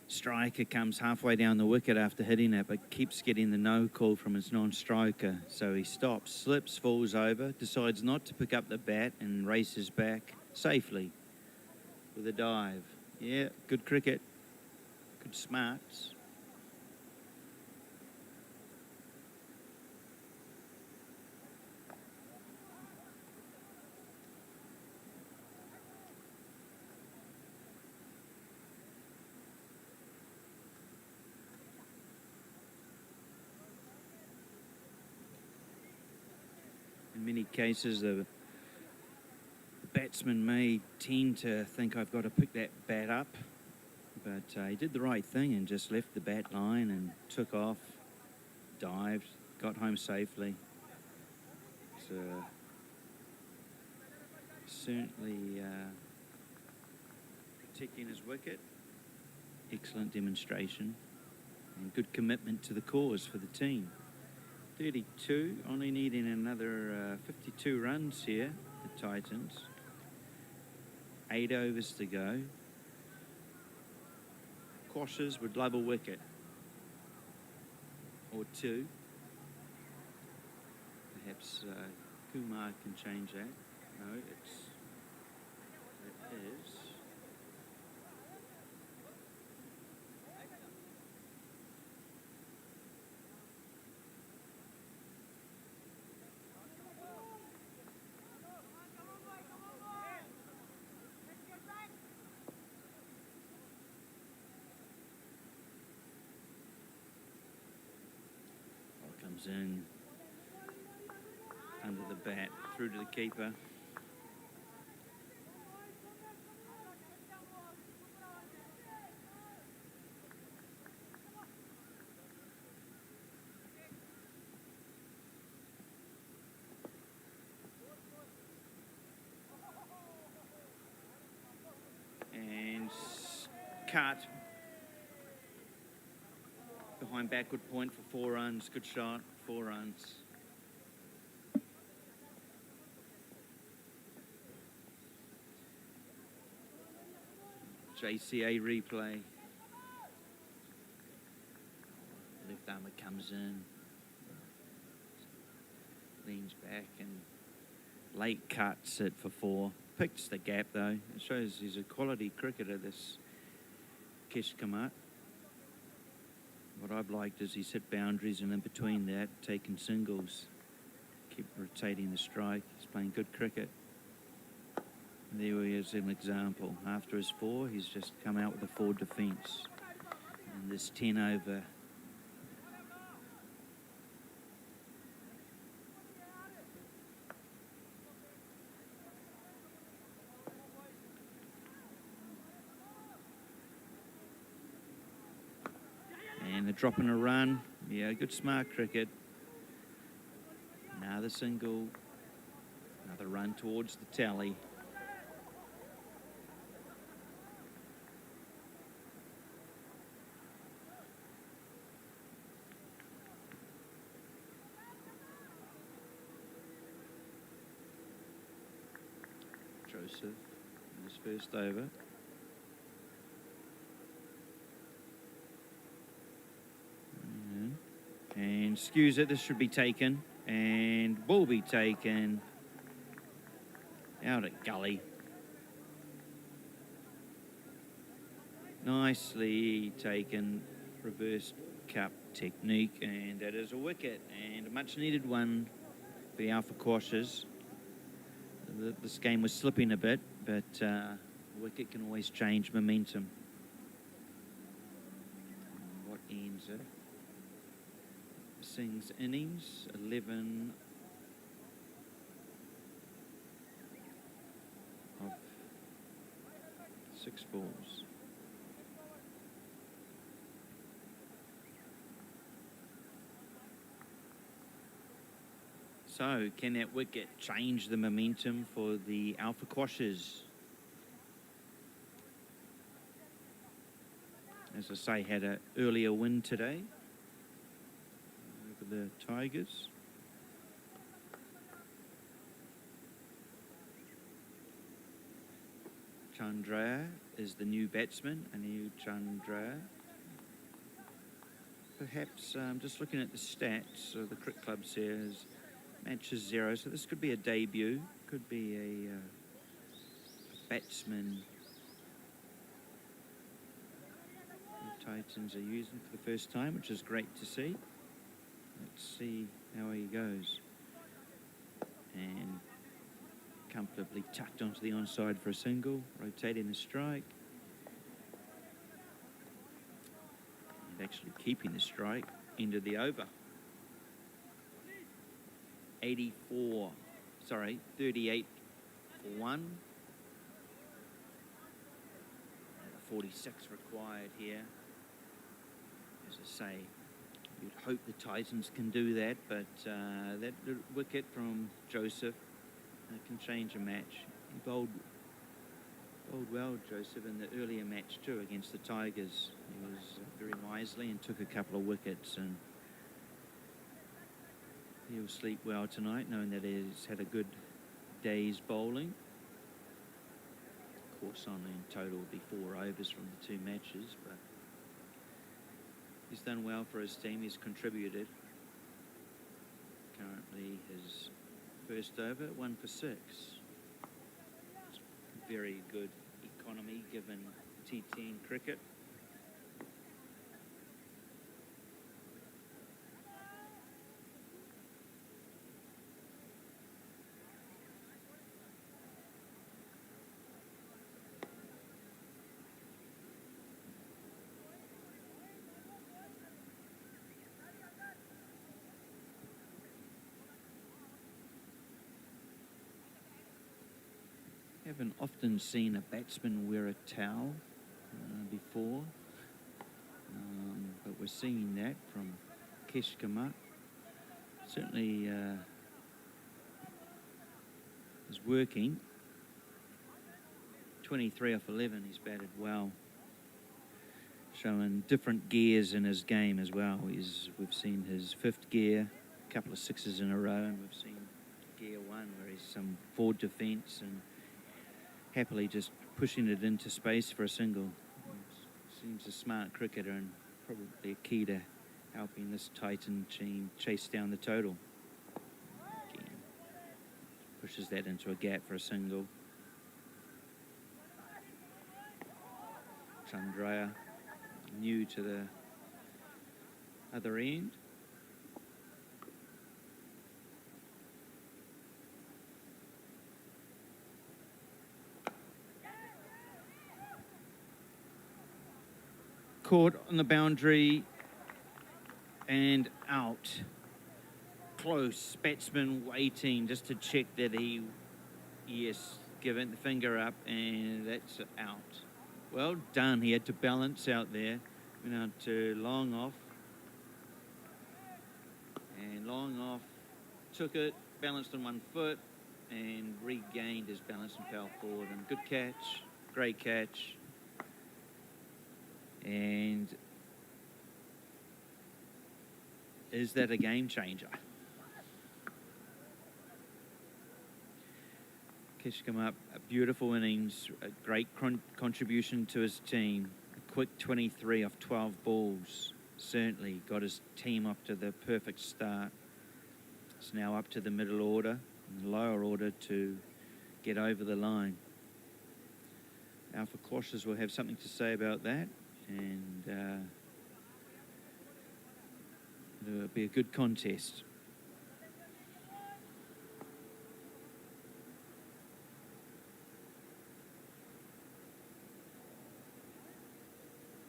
A: Striker comes halfway down the wicket after hitting it, but keeps getting the no call from his non-striker. So he stops, slips, falls over, decides not to pick up the bat and races back safely with a dive. Yeah, good cricket. Good smarts. In many cases, the batsman may tend to think, I've got to pick that bat up, but he did the right thing and just left the bat line and took off, dived, got home safely. So certainly protecting his wicket, excellent demonstration and good commitment to the cause for the team. 32, only needing another 52 runs here, the Titans. 8 overs to go. Quashers would love a wicket. Or 2. Perhaps Kumar can change that. No, it is. Comes in under the bat, through to the keeper. And cut. Behind backward point for 4 runs. Good shot, 4 runs. JCA replay. Left armour comes in, leans back and late cuts it for 4. Picks the gap though. It shows he's a quality cricketer, this Keshkamat. What I've liked is he's hit boundaries and in between that, taking singles. Keep rotating the strike. He's playing good cricket. There he is, an example. After his 4, he's just come out with a 4 defence. And this 10 over. And a drop and a run. Yeah, good smart cricket. Another single. Another run towards the tally. Joseph in his first over. And skews it. This should be taken and will be taken out at gully. Nicely taken, reverse cup technique, and that is a wicket, and a much needed one for the Alpha Quashers. This game was slipping a bit, but a wicket can always change momentum. What ends it? Singh's innings, 11 of 6 balls. So, can that wicket change the momentum for the Alpha Quashers? As I say, had an earlier win today over the Tigers. Chandra is the new batsman, Anil Chandra. Perhaps, just looking at the stats of the cricket clubs here, his match is 0, so this could be a debut, could be a batsman the Titans are using for the first time, which is great to see. Let's see how he goes. And comfortably tucked onto the onside for a single, rotating the strike. And actually keeping the strike into the over. 38 for 1. 46 required here. As I say, you'd hope the Titans can do that, but that wicket from Joseph can change a match. He bowled well, Joseph, in the earlier match too against the Tigers. He was very wisely and took a couple of wickets, and he'll sleep well tonight, knowing that he's had a good day's bowling. Of course, only in total will be 4 overs from the 2 matches, but he's done well for his team. He's contributed. Currently, his first over, 1 for 6. It's very good economy given T10 cricket. Haven't often seen a batsman wear a towel before, but we're seeing that from Keshkamat. Certainly is working. 23 off 11, he's batted well. Showing different gears in his game as well. We've seen his 5th gear, a couple of 6s in a row, and we've seen gear 1 where he's some forward defence and happily just pushing it into space for a single. Seems a smart cricketer and probably a key to helping this Titan team chase down the total. Again, pushes that into a gap for a single. Chandraya, new to the other end. Caught on the boundary and out. Close. Batsman waiting just to check that he, yes, give it the finger up, and that's out. Well done. He had to balance out there. Went out to long off. And long off, took it, balanced on one foot, and regained his balance and fell forward. And good catch. Great catch. And is that a game changer? Kishkam up, a beautiful innings, a great contribution to his team. A quick 23 off 12 balls. Certainly got his team off to the perfect start. It's now up to the middle order and the lower order to get over the line. Alpha Quashers will have something to say about that. And it'll be a good contest.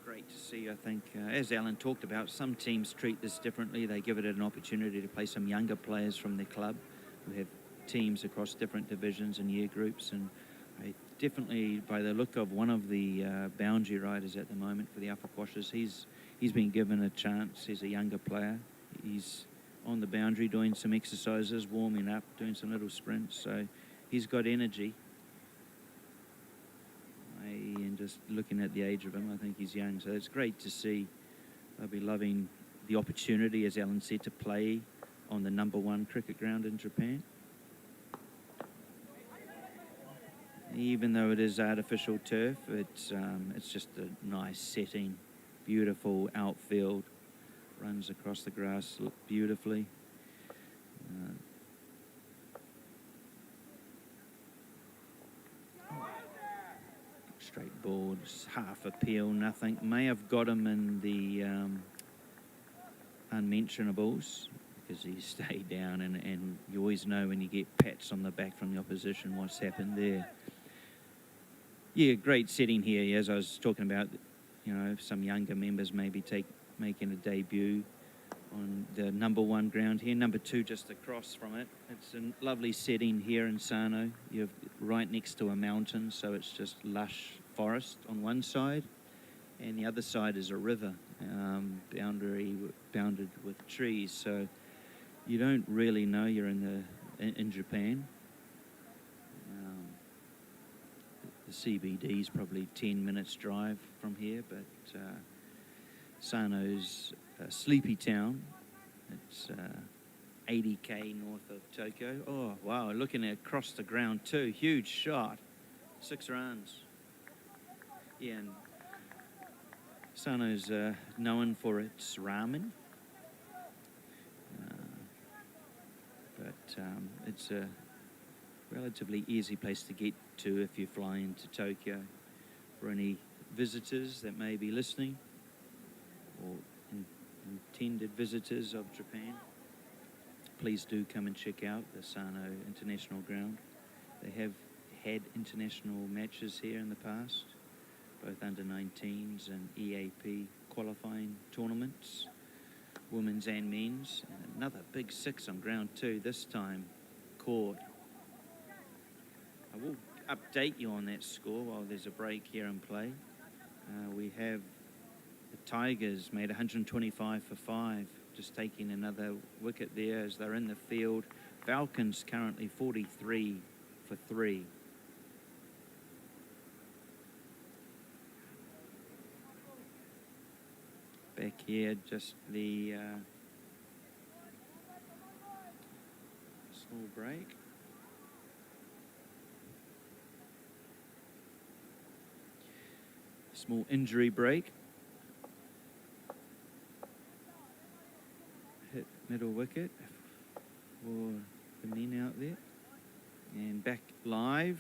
A: Great to see, I think, as Alan talked about, some teams treat this differently. They give it an opportunity to play some younger players from their club who have teams across different divisions and year groups. And definitely, by the look of one of the boundary riders at the moment for the Alpha Quashers, he's been given a chance. He's a younger player. He's on the boundary doing some exercises, warming up, doing some little sprints. So he's got energy. And just looking at the age of him, I think he's young. So it's great to see. They'll be loving the opportunity, as Alan said, to play on the #1 cricket ground in Japan. Even though it is artificial turf, it's just a nice setting, beautiful outfield, runs across the grass beautifully. Straight ball, just half appeal, nothing. May have got him in the unmentionables because he stayed down, and you always know when you get pats on the back from the opposition what's happened there. Yeah, great setting here, as I was talking about, you know, some younger members maybe making a debut on the #1 ground here. #2 just across from it. It's a lovely setting here in Sano. You're right next to a mountain, so it's just lush forest on one side, and the other side is a river, bounded with trees. So you don't really know you're in Japan. The CBD is probably 10 minutes drive from here, but Sano's a sleepy town. It's 80k north of Tokyo. Oh, wow, looking across the ground too. Huge shot. 6 runs. Yeah, and Sano's known for its ramen. But it's a relatively easy place to get to if you fly into Tokyo. For any visitors that may be listening, or intended visitors of Japan, please do come and check out the Sano International Ground. They have had international matches here in the past, both under-19s and EAP qualifying tournaments, women's and men's. And another big 6 on ground 2, this time caught. I will update you on that score while there's a break here in play. We have the Tigers made 125 for 5, just taking another wicket there as they're in the field. Falcons currently 43 for 3. Back here, just the small break. Small injury break. Hit middle wicket for the men out there. And back live.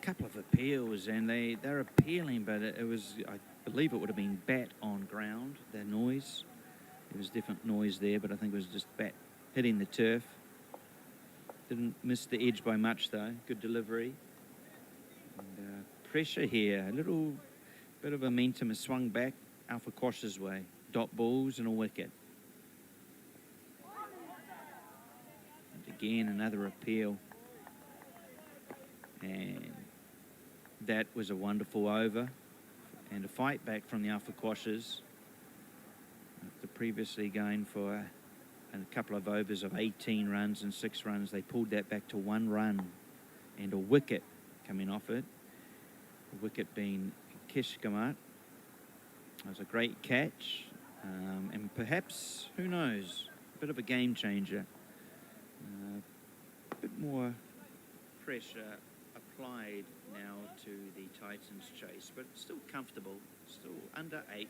A: Couple of appeals, and they're appealing, but it was, I believe it would have been bat on ground, the noise. There was different noise there, but I think it was just bat hitting the turf. Didn't miss the edge by much though. Good delivery. And pressure here, a little bit of momentum has swung back Alpha Quashers' way. Dot balls and a wicket. And again, another appeal. And that was a wonderful over. And a fight back from the Alpha Quashers. After previously going for a couple of overs of 18 runs and 6 runs, they pulled that back to 1 run and a wicket coming off it. The wicket being Kishkamat. It was a great catch, and perhaps, who knows, a bit of a game changer. A bit more pressure applied now to the Titans chase, but still comfortable, still under 8.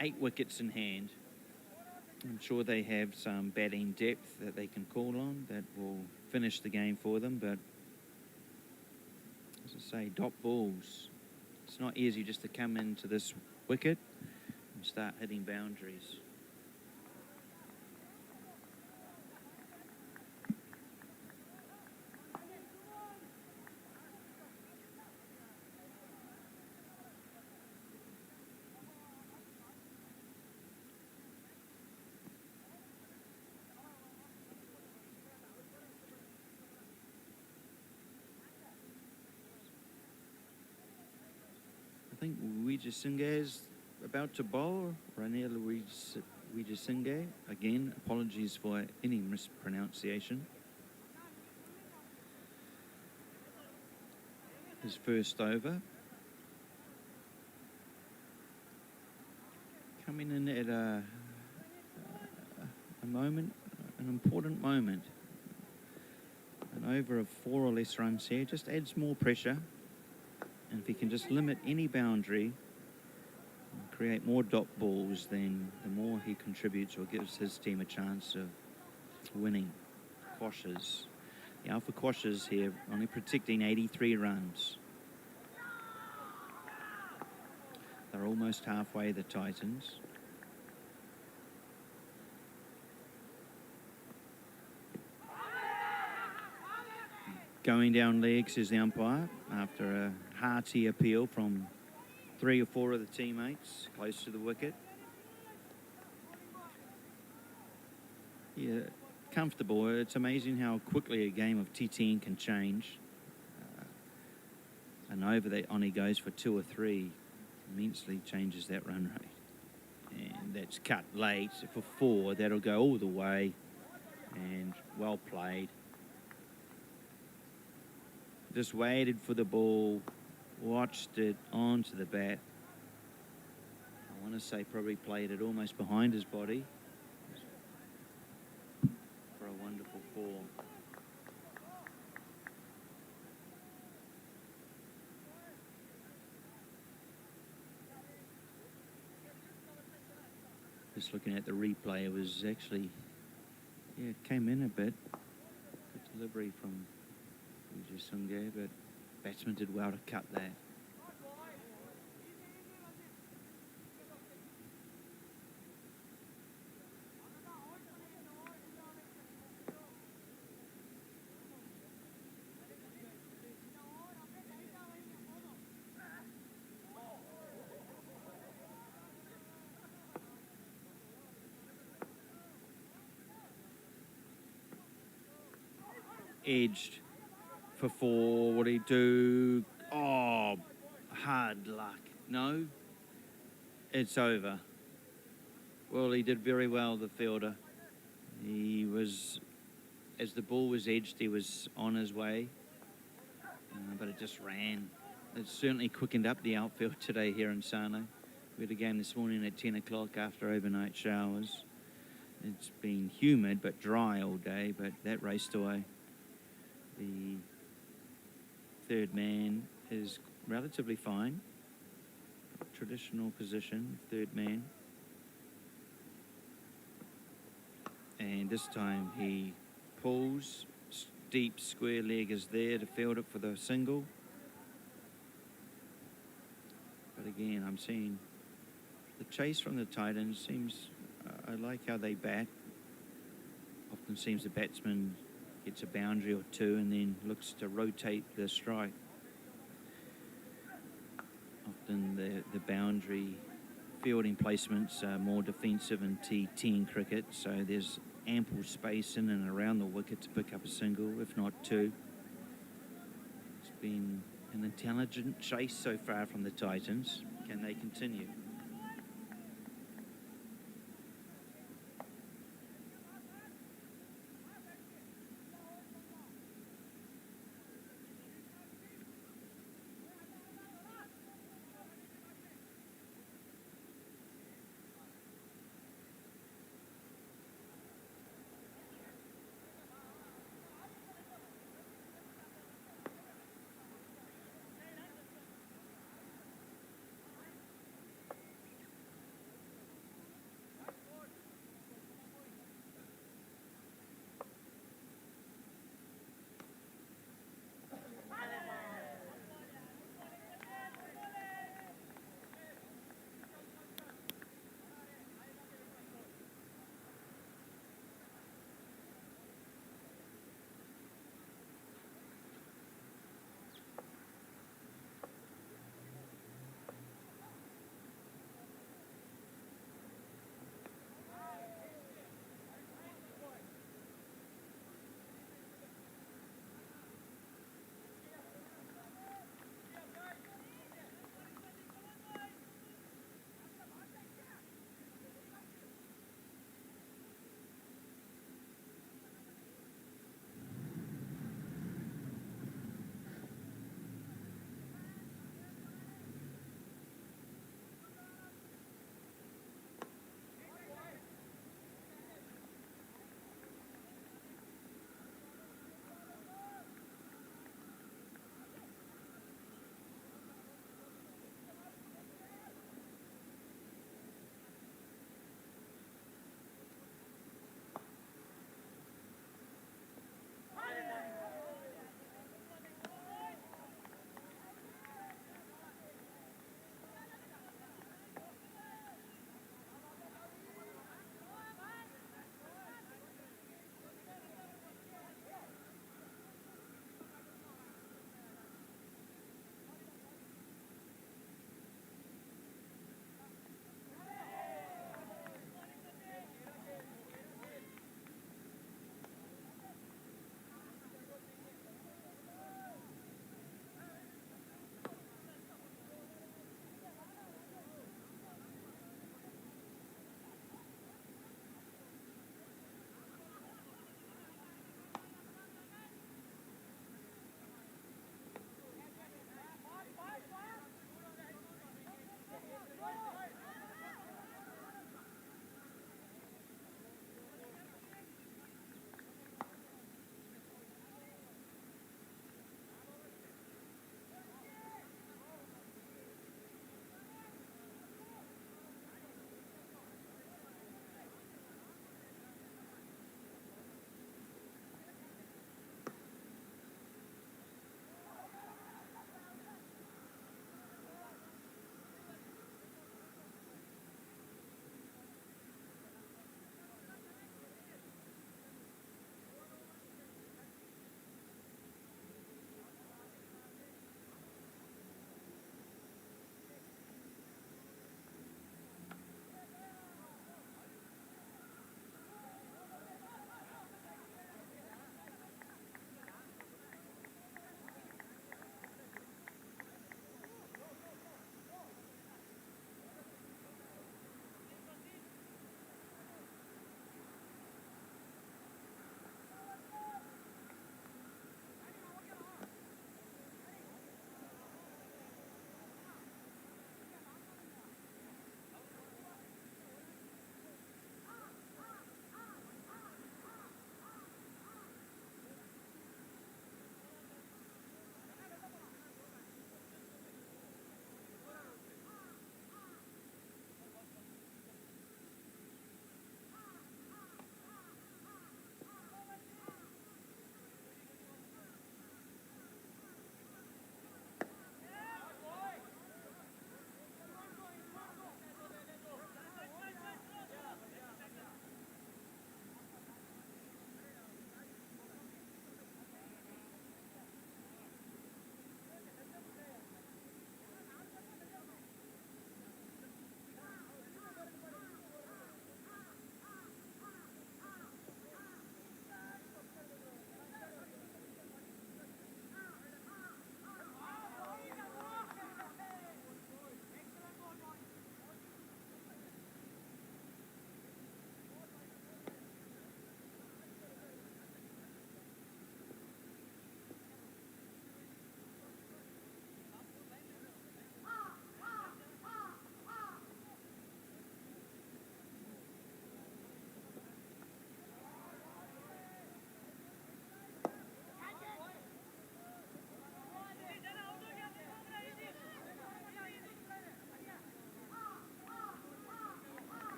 A: 8 wickets in hand. I'm sure they have some batting depth that they can call on that will finish the game for them, but as I say, dot balls. It's not easy just to come into this wicket and start hitting boundaries. I think Wijesinge is about to bowl. Ranil Wijesinge. Again, apologies for any mispronunciation. His first over. Coming in at a moment, an important moment. An over of 4 or less runs here just adds more pressure. And if he can just limit any boundary and create more dot balls, then the more he contributes or gives his team a chance of winning. Quashers. The Alpha Quashers here only protecting 83 runs. They're almost halfway, the Titans. Going down leg, says the umpire, after a hearty appeal from 3 or 4 of the teammates close to the wicket. Yeah, comfortable. It's amazing how quickly a game of T10 can change. An over that only goes for 2 or 3 immensely changes that run rate. And that's cut late for 4. That'll go all the way, and well played. Just waited for the ball, watched it onto the bat. I want to say probably played it almost behind his body for a wonderful 4. Just looking at the replay, it was actually, yeah, it came in a bit. Good delivery from Wijesinge, but batsman did well to cut that. Edged for 4. What did he do? Oh, hard luck. No, it's over. Well, he did very well, the fielder. He was, as the ball was edged, he was on his way, but it just ran. It certainly quickened up the outfield today here in Sano. We had a game this morning at 10 o'clock after overnight showers. It's been humid but dry all day, but that raced away. The third man is relatively fine. Traditional position, third man. And this time he pulls. Deep square leg is there to field it for the single. But again, I'm seeing the chase from the Titans seems, I like how they bat. Often seems the batsman gets a boundary or two and then looks to rotate the strike. Often the boundary fielding placements are more defensive in T10 cricket, so there's ample space in and around the wicket to pick up a single, if not two. It's been an intelligent chase so far from the Titans. Can they continue?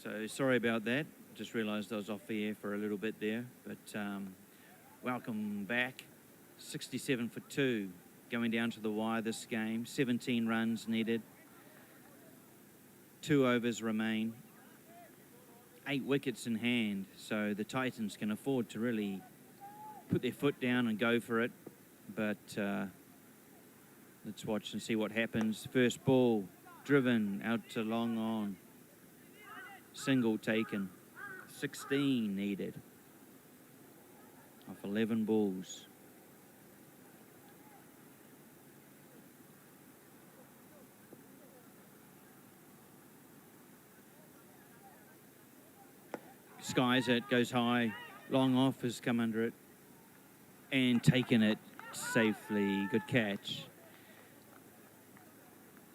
A: So sorry about that. Just realised I was off the air for a little bit there. But welcome back. 67 for 2. Going down to the wire this game. 17 runs needed. 2 overs remain. 8 wickets in hand. So the Titans can afford to really put their foot down and go for it. But let's watch and see what happens. First ball driven out to long on. Single taken. 16 needed off 11 balls. Skies it, goes high. Long off has come under it and taken it safely. Good catch.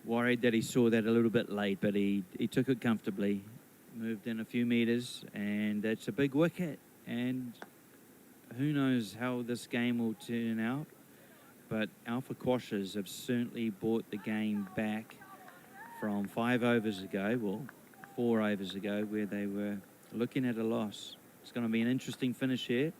A: Worried that he saw that a little bit late, but he took it comfortably. Moved in a few metres, and that's a big wicket. And who knows how this game will turn out, but Alpha Quashers have certainly brought the game back from 5 overs ago, well, 4 overs ago, where they were looking at a loss. It's going to be an interesting finish here.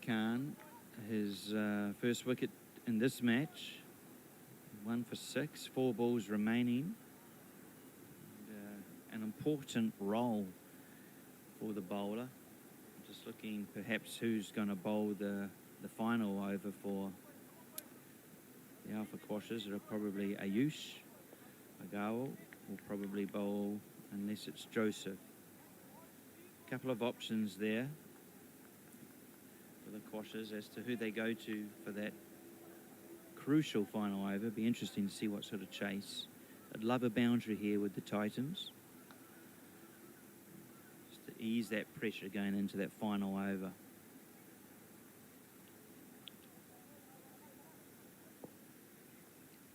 A: Khan, his first wicket in this match. 1 for 6, 4 balls remaining. And, an important role for the bowler. Just looking perhaps who's going to bowl the final over for the Alpha Quashers. It'll probably Ayush Agarwal will probably bowl unless it's Joseph. A couple of options there for the Quashers as to who they go to for that crucial final over. Be interesting to see what sort of chase. I'd love a boundary here with the Titans, just to ease that pressure going into that final over.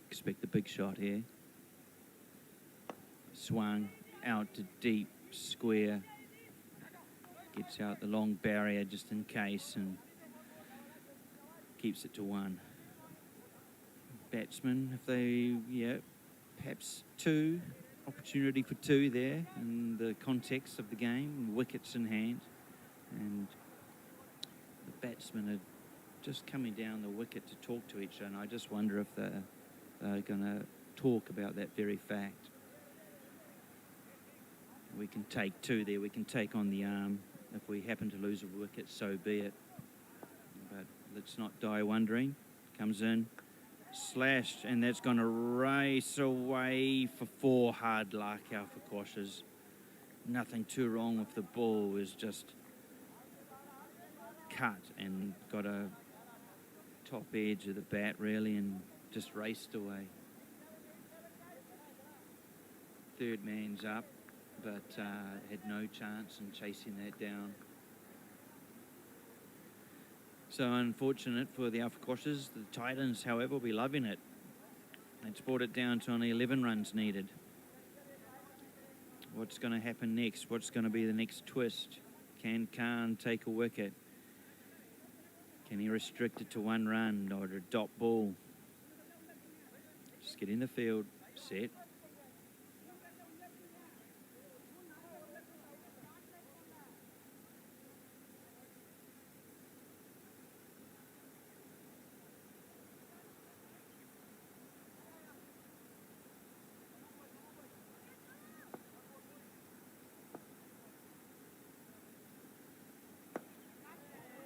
A: Expect the big shot here. Swung out to deep square. Gets out the long barrier just in case and keeps it to 1. Batsmen, if they, perhaps 2. Opportunity for 2 there in the context of the game. Wickets in hand. And the batsmen are just coming down the wicket to talk to each other. And I just wonder if they're going to talk about that very fact. We can take 2 there. We can take on the arm. If we happen to lose a wicket, so be it. But let's not die wondering. Comes in, slashed, and that's going to race away for 4. Hard luck, Alpha Quashers. Nothing too wrong with the ball. Is just cut and got a top edge of the bat, really, and just raced away. Third man's up, but had no chance in chasing that down. So unfortunate for the Alpha Quashers. The Titans, however, will be loving it. It's brought it down to only 11 runs needed. What's going to happen next? What's going to be the next twist? Can Khan take a wicket? Can he restrict it to 1 run or a dot ball? Just get in the field, set.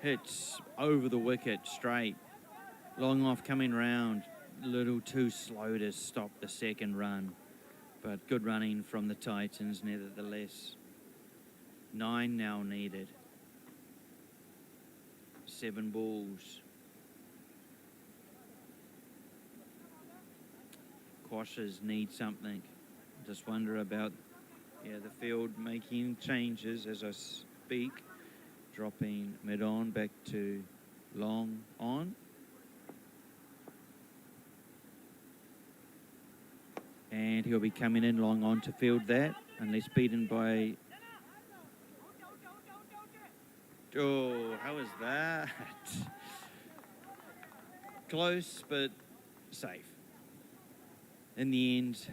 A: Hits over the wicket straight. Long off coming round. A little too slow to stop the second run. But good running from the Titans nevertheless. 9 now needed. 7 balls. Quashers need something. Just wonder about the field making changes as I speak. Dropping mid-on back to long on. And he'll be coming in long on to field that, unless beaten by Oh, how was that? Close, but safe. In the end,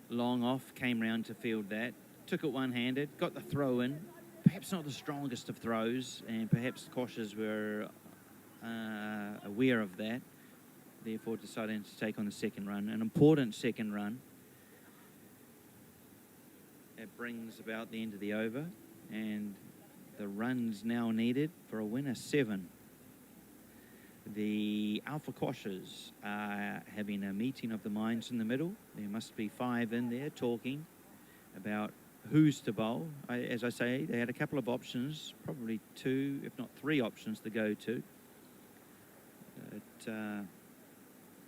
A: long off, came round to field that. Took it one-handed, got the throw in. Perhaps not the strongest of throws, and perhaps the Quashers were aware of that. Therefore, deciding to take on the second run. An important second run. It brings about the end of the over, and the runs now needed for a winner 7. The Alpha Quashers are having a meeting of the minds in the middle. There must be 5 in there talking about who's to bowl. As I say, they had a couple of options, probably 2, if not 3 options to go to. It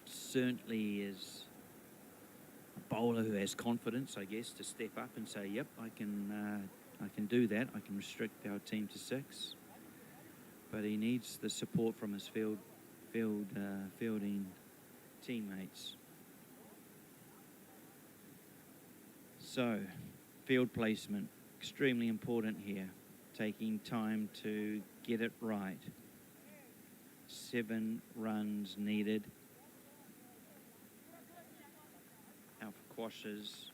A: certainly is a bowler who has confidence, I guess, to step up and say, yep, I can do that. I can restrict our team to 6. But he needs the support from his fielding teammates. So, field placement, extremely important here. Taking time to get it right. 7 runs needed. Alpha Quashers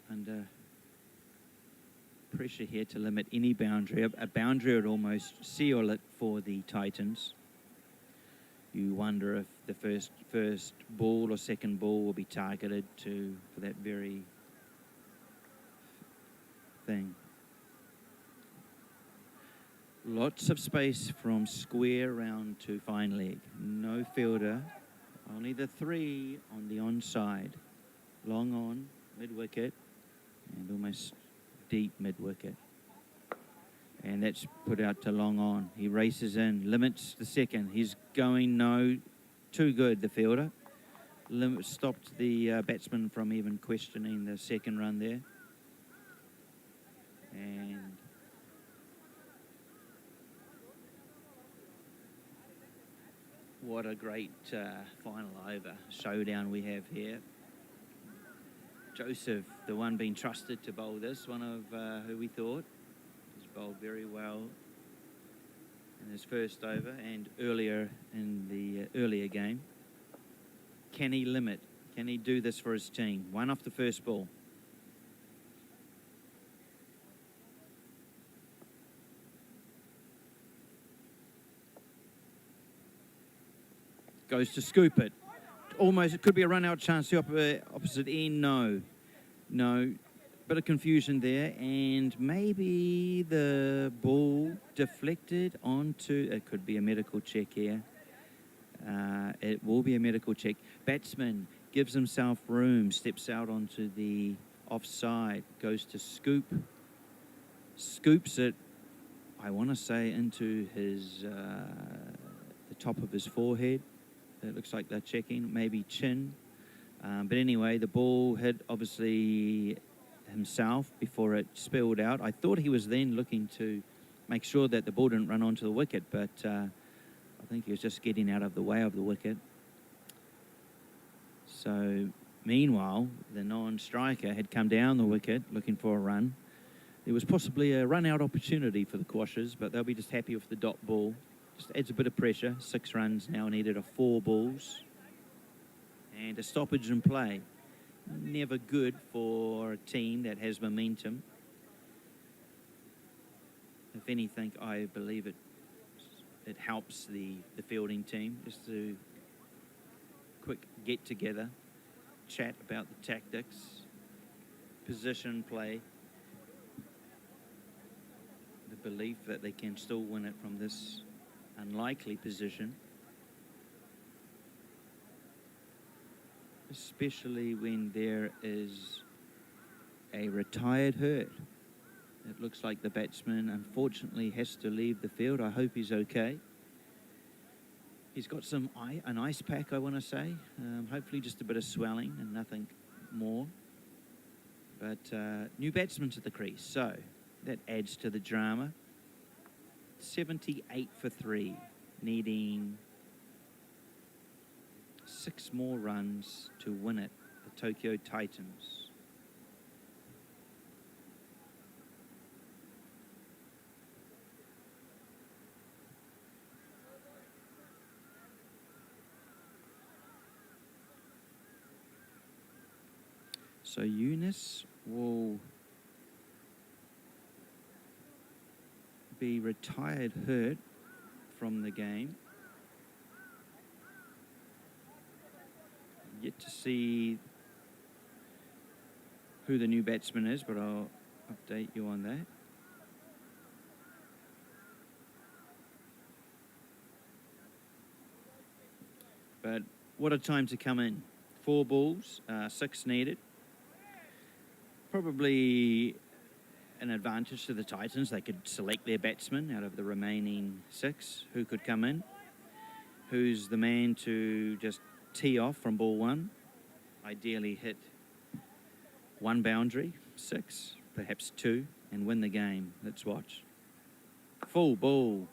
A: under pressure here to limit any boundary. A boundary would almost seal it for the Titans. You wonder if the first ball or second ball will be targeted for that very thing. Lots of space from square round to fine leg. No fielder. Only the 3 on the onside. Long on, mid-wicket, and almost deep mid-wicket. And that's put out to long on. He races in, limits the second. He's going no, too good, the fielder. Stopped the batsman from even questioning the second run there. And what a great final over showdown we have here. Joseph, the one being trusted to bowl this, one of who we thought has bowled very well in his first over and earlier in the earlier game. Can he limit? Can he do this for his team? 1 off the first ball. Goes to scoop it. Almost, it could be a run-out chance. The opposite end, no. Bit of confusion there, and maybe the ball deflected onto. It could be a medical check here. It will be a medical check. Batsman gives himself room, steps out onto the offside, goes to scoop, scoops it. I want to say into his the top of his forehead. It looks like they're checking, maybe chin. But anyway, the ball hit, obviously, himself before it spilled out. I thought he was then looking to make sure that the ball didn't run onto the wicket, but I think he was just getting out of the way of the wicket. So, meanwhile, the non-striker had come down the wicket looking for a run. There was possibly a run-out opportunity for the Quashers, but they'll be just happy with the dot ball. Just adds a bit of pressure. 6 runs now needed of 4 balls. And a stoppage in play. Never good for a team that has momentum. If anything, I believe it helps the fielding team just to quick get together, chat about the tactics, position play, the belief that they can still win it from this unlikely position, especially when there is a retired hurt. It looks like the batsman unfortunately has to leave the field. I hope he's okay. He's got an ice pack, I want to say. Hopefully just a bit of swelling and nothing more. But new batsman to the crease, so that adds to the drama. 78 for 3, needing 6 more runs to win it, the Tokyo Titans. So Eunice will be retired hurt from the game. Yet to see who the new batsman is, but I'll update you on that. But what a time to come in. 4 balls, 6 needed. Probably an advantage to the Titans. They could select their batsman out of the remaining 6 who could come in. Who's the man to just tee off from ball 1? Ideally hit 1 boundary, 6, perhaps 2, and win the game. Let's watch. Full ball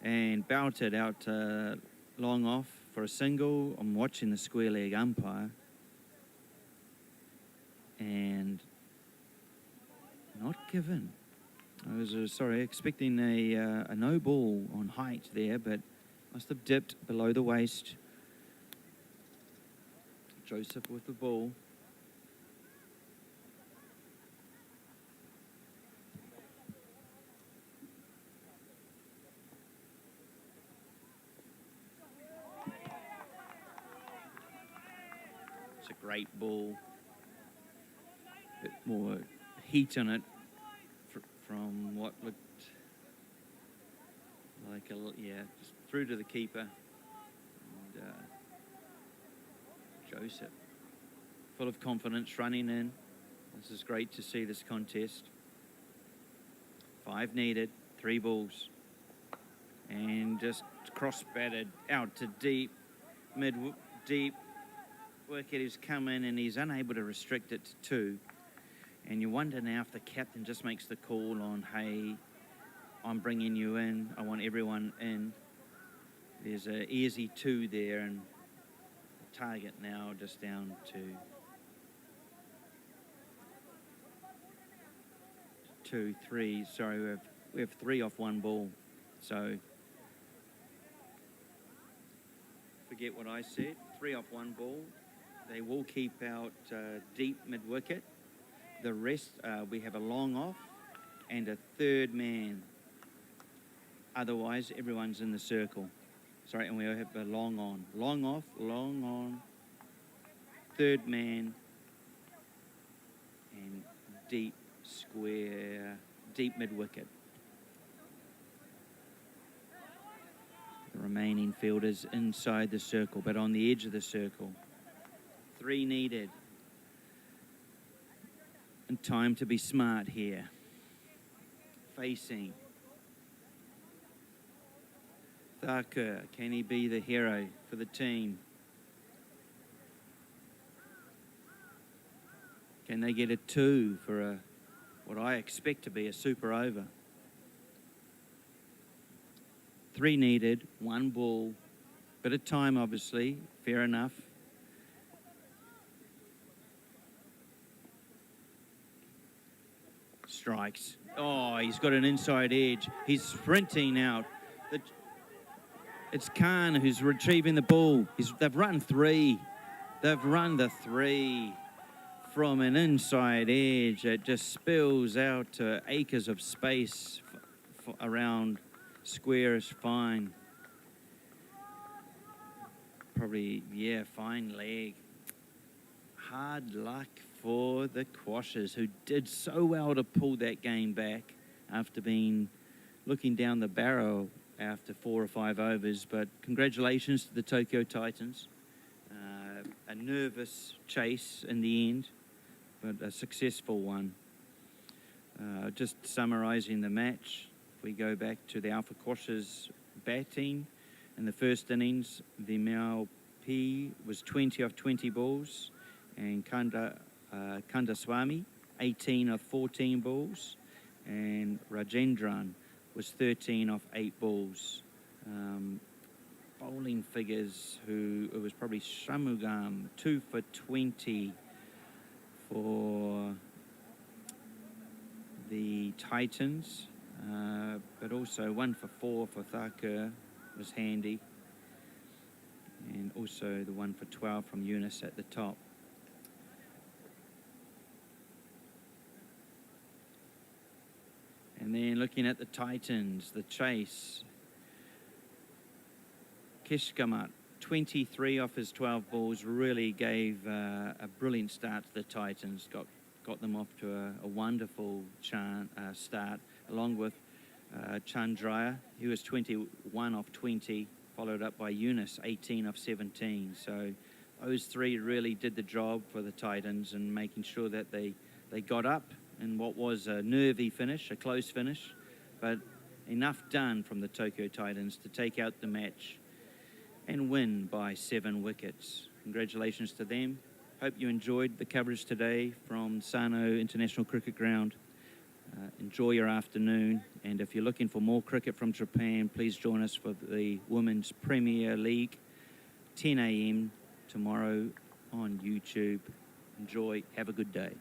A: and belted out long off for a single. I'm watching the square leg umpire and not given. I was expecting a no ball on height there, but must have dipped below the waist. Joseph with the ball. It's a great ball. A bit more heat on it from what looked like just through to the keeper. And Joseph, full of confidence, running in. This is great to see this contest. 5 needed, 3 balls. And just cross-batted out to deep, mid-deep. Wicket has come in and he's unable to restrict it to 2. And you wonder now if the captain just makes the call on, hey, I'm bringing you in, I want everyone in. There's an easy 2 there, and the target now just down to 2, 3. Sorry, we have 3 off 1 ball. So forget what I said. 3 off 1 ball. They will keep out deep mid-wicket. The rest, we have a long off and a 3rd man. Otherwise, everyone's in the circle. Sorry, and we have a long on. Long off, long on, 3rd man, and deep square, deep mid-wicket. The remaining fielders inside the circle, but on the edge of the circle. 3 needed. And time to be smart here. Facing Thakur, can he be the hero for the team? Can they get a 2 for what I expect to be a super over? 3 needed, 1 ball, bit of time obviously, fair enough. Strikes. Oh, he's got an inside edge. He's sprinting out. It's Khan who's retrieving the ball. They've run 3. They've run the 3 from an inside edge. It just spills out to acres of space around square is fine. Probably, yeah, fine leg. Hard luck for the Quashers, who did so well to pull that game back after looking down the barrel after 4 or 5 overs. But congratulations to the Tokyo Titans. A nervous chase in the end, but a successful one. Just summarising the match, if we go back to the Alpha Quashers batting, in the first innings, the Mao P was 20 off 20 balls, and Kandaswamy 18 off 14 balls, and Rajendran was 13 off 8 balls. Bowling figures, it was probably Shamugam, 2 for 20 for the Titans, but also 1 for 4 for Thakur was handy, and also the 1 for 12 from Eunice at the top. And then looking at the Titans, the chase. Kishkamat, 23 off his 12 balls, really gave a brilliant start to the Titans. Got them off to a wonderful start, along with Chandraya. He was 21 off 20, followed up by Yunus, 18 off 17. So those three really did the job for the Titans and making sure that they got up in what was a nervy finish, a close finish, but enough done from the Tokyo Titans to take out the match and win by 7 wickets. Congratulations to them. Hope you enjoyed the coverage today from Sano International Cricket Ground. Enjoy your afternoon, and if you're looking for more cricket from Japan, please join us for the Women's Premier League, 10 a.m. tomorrow on YouTube. Enjoy. Have a good day.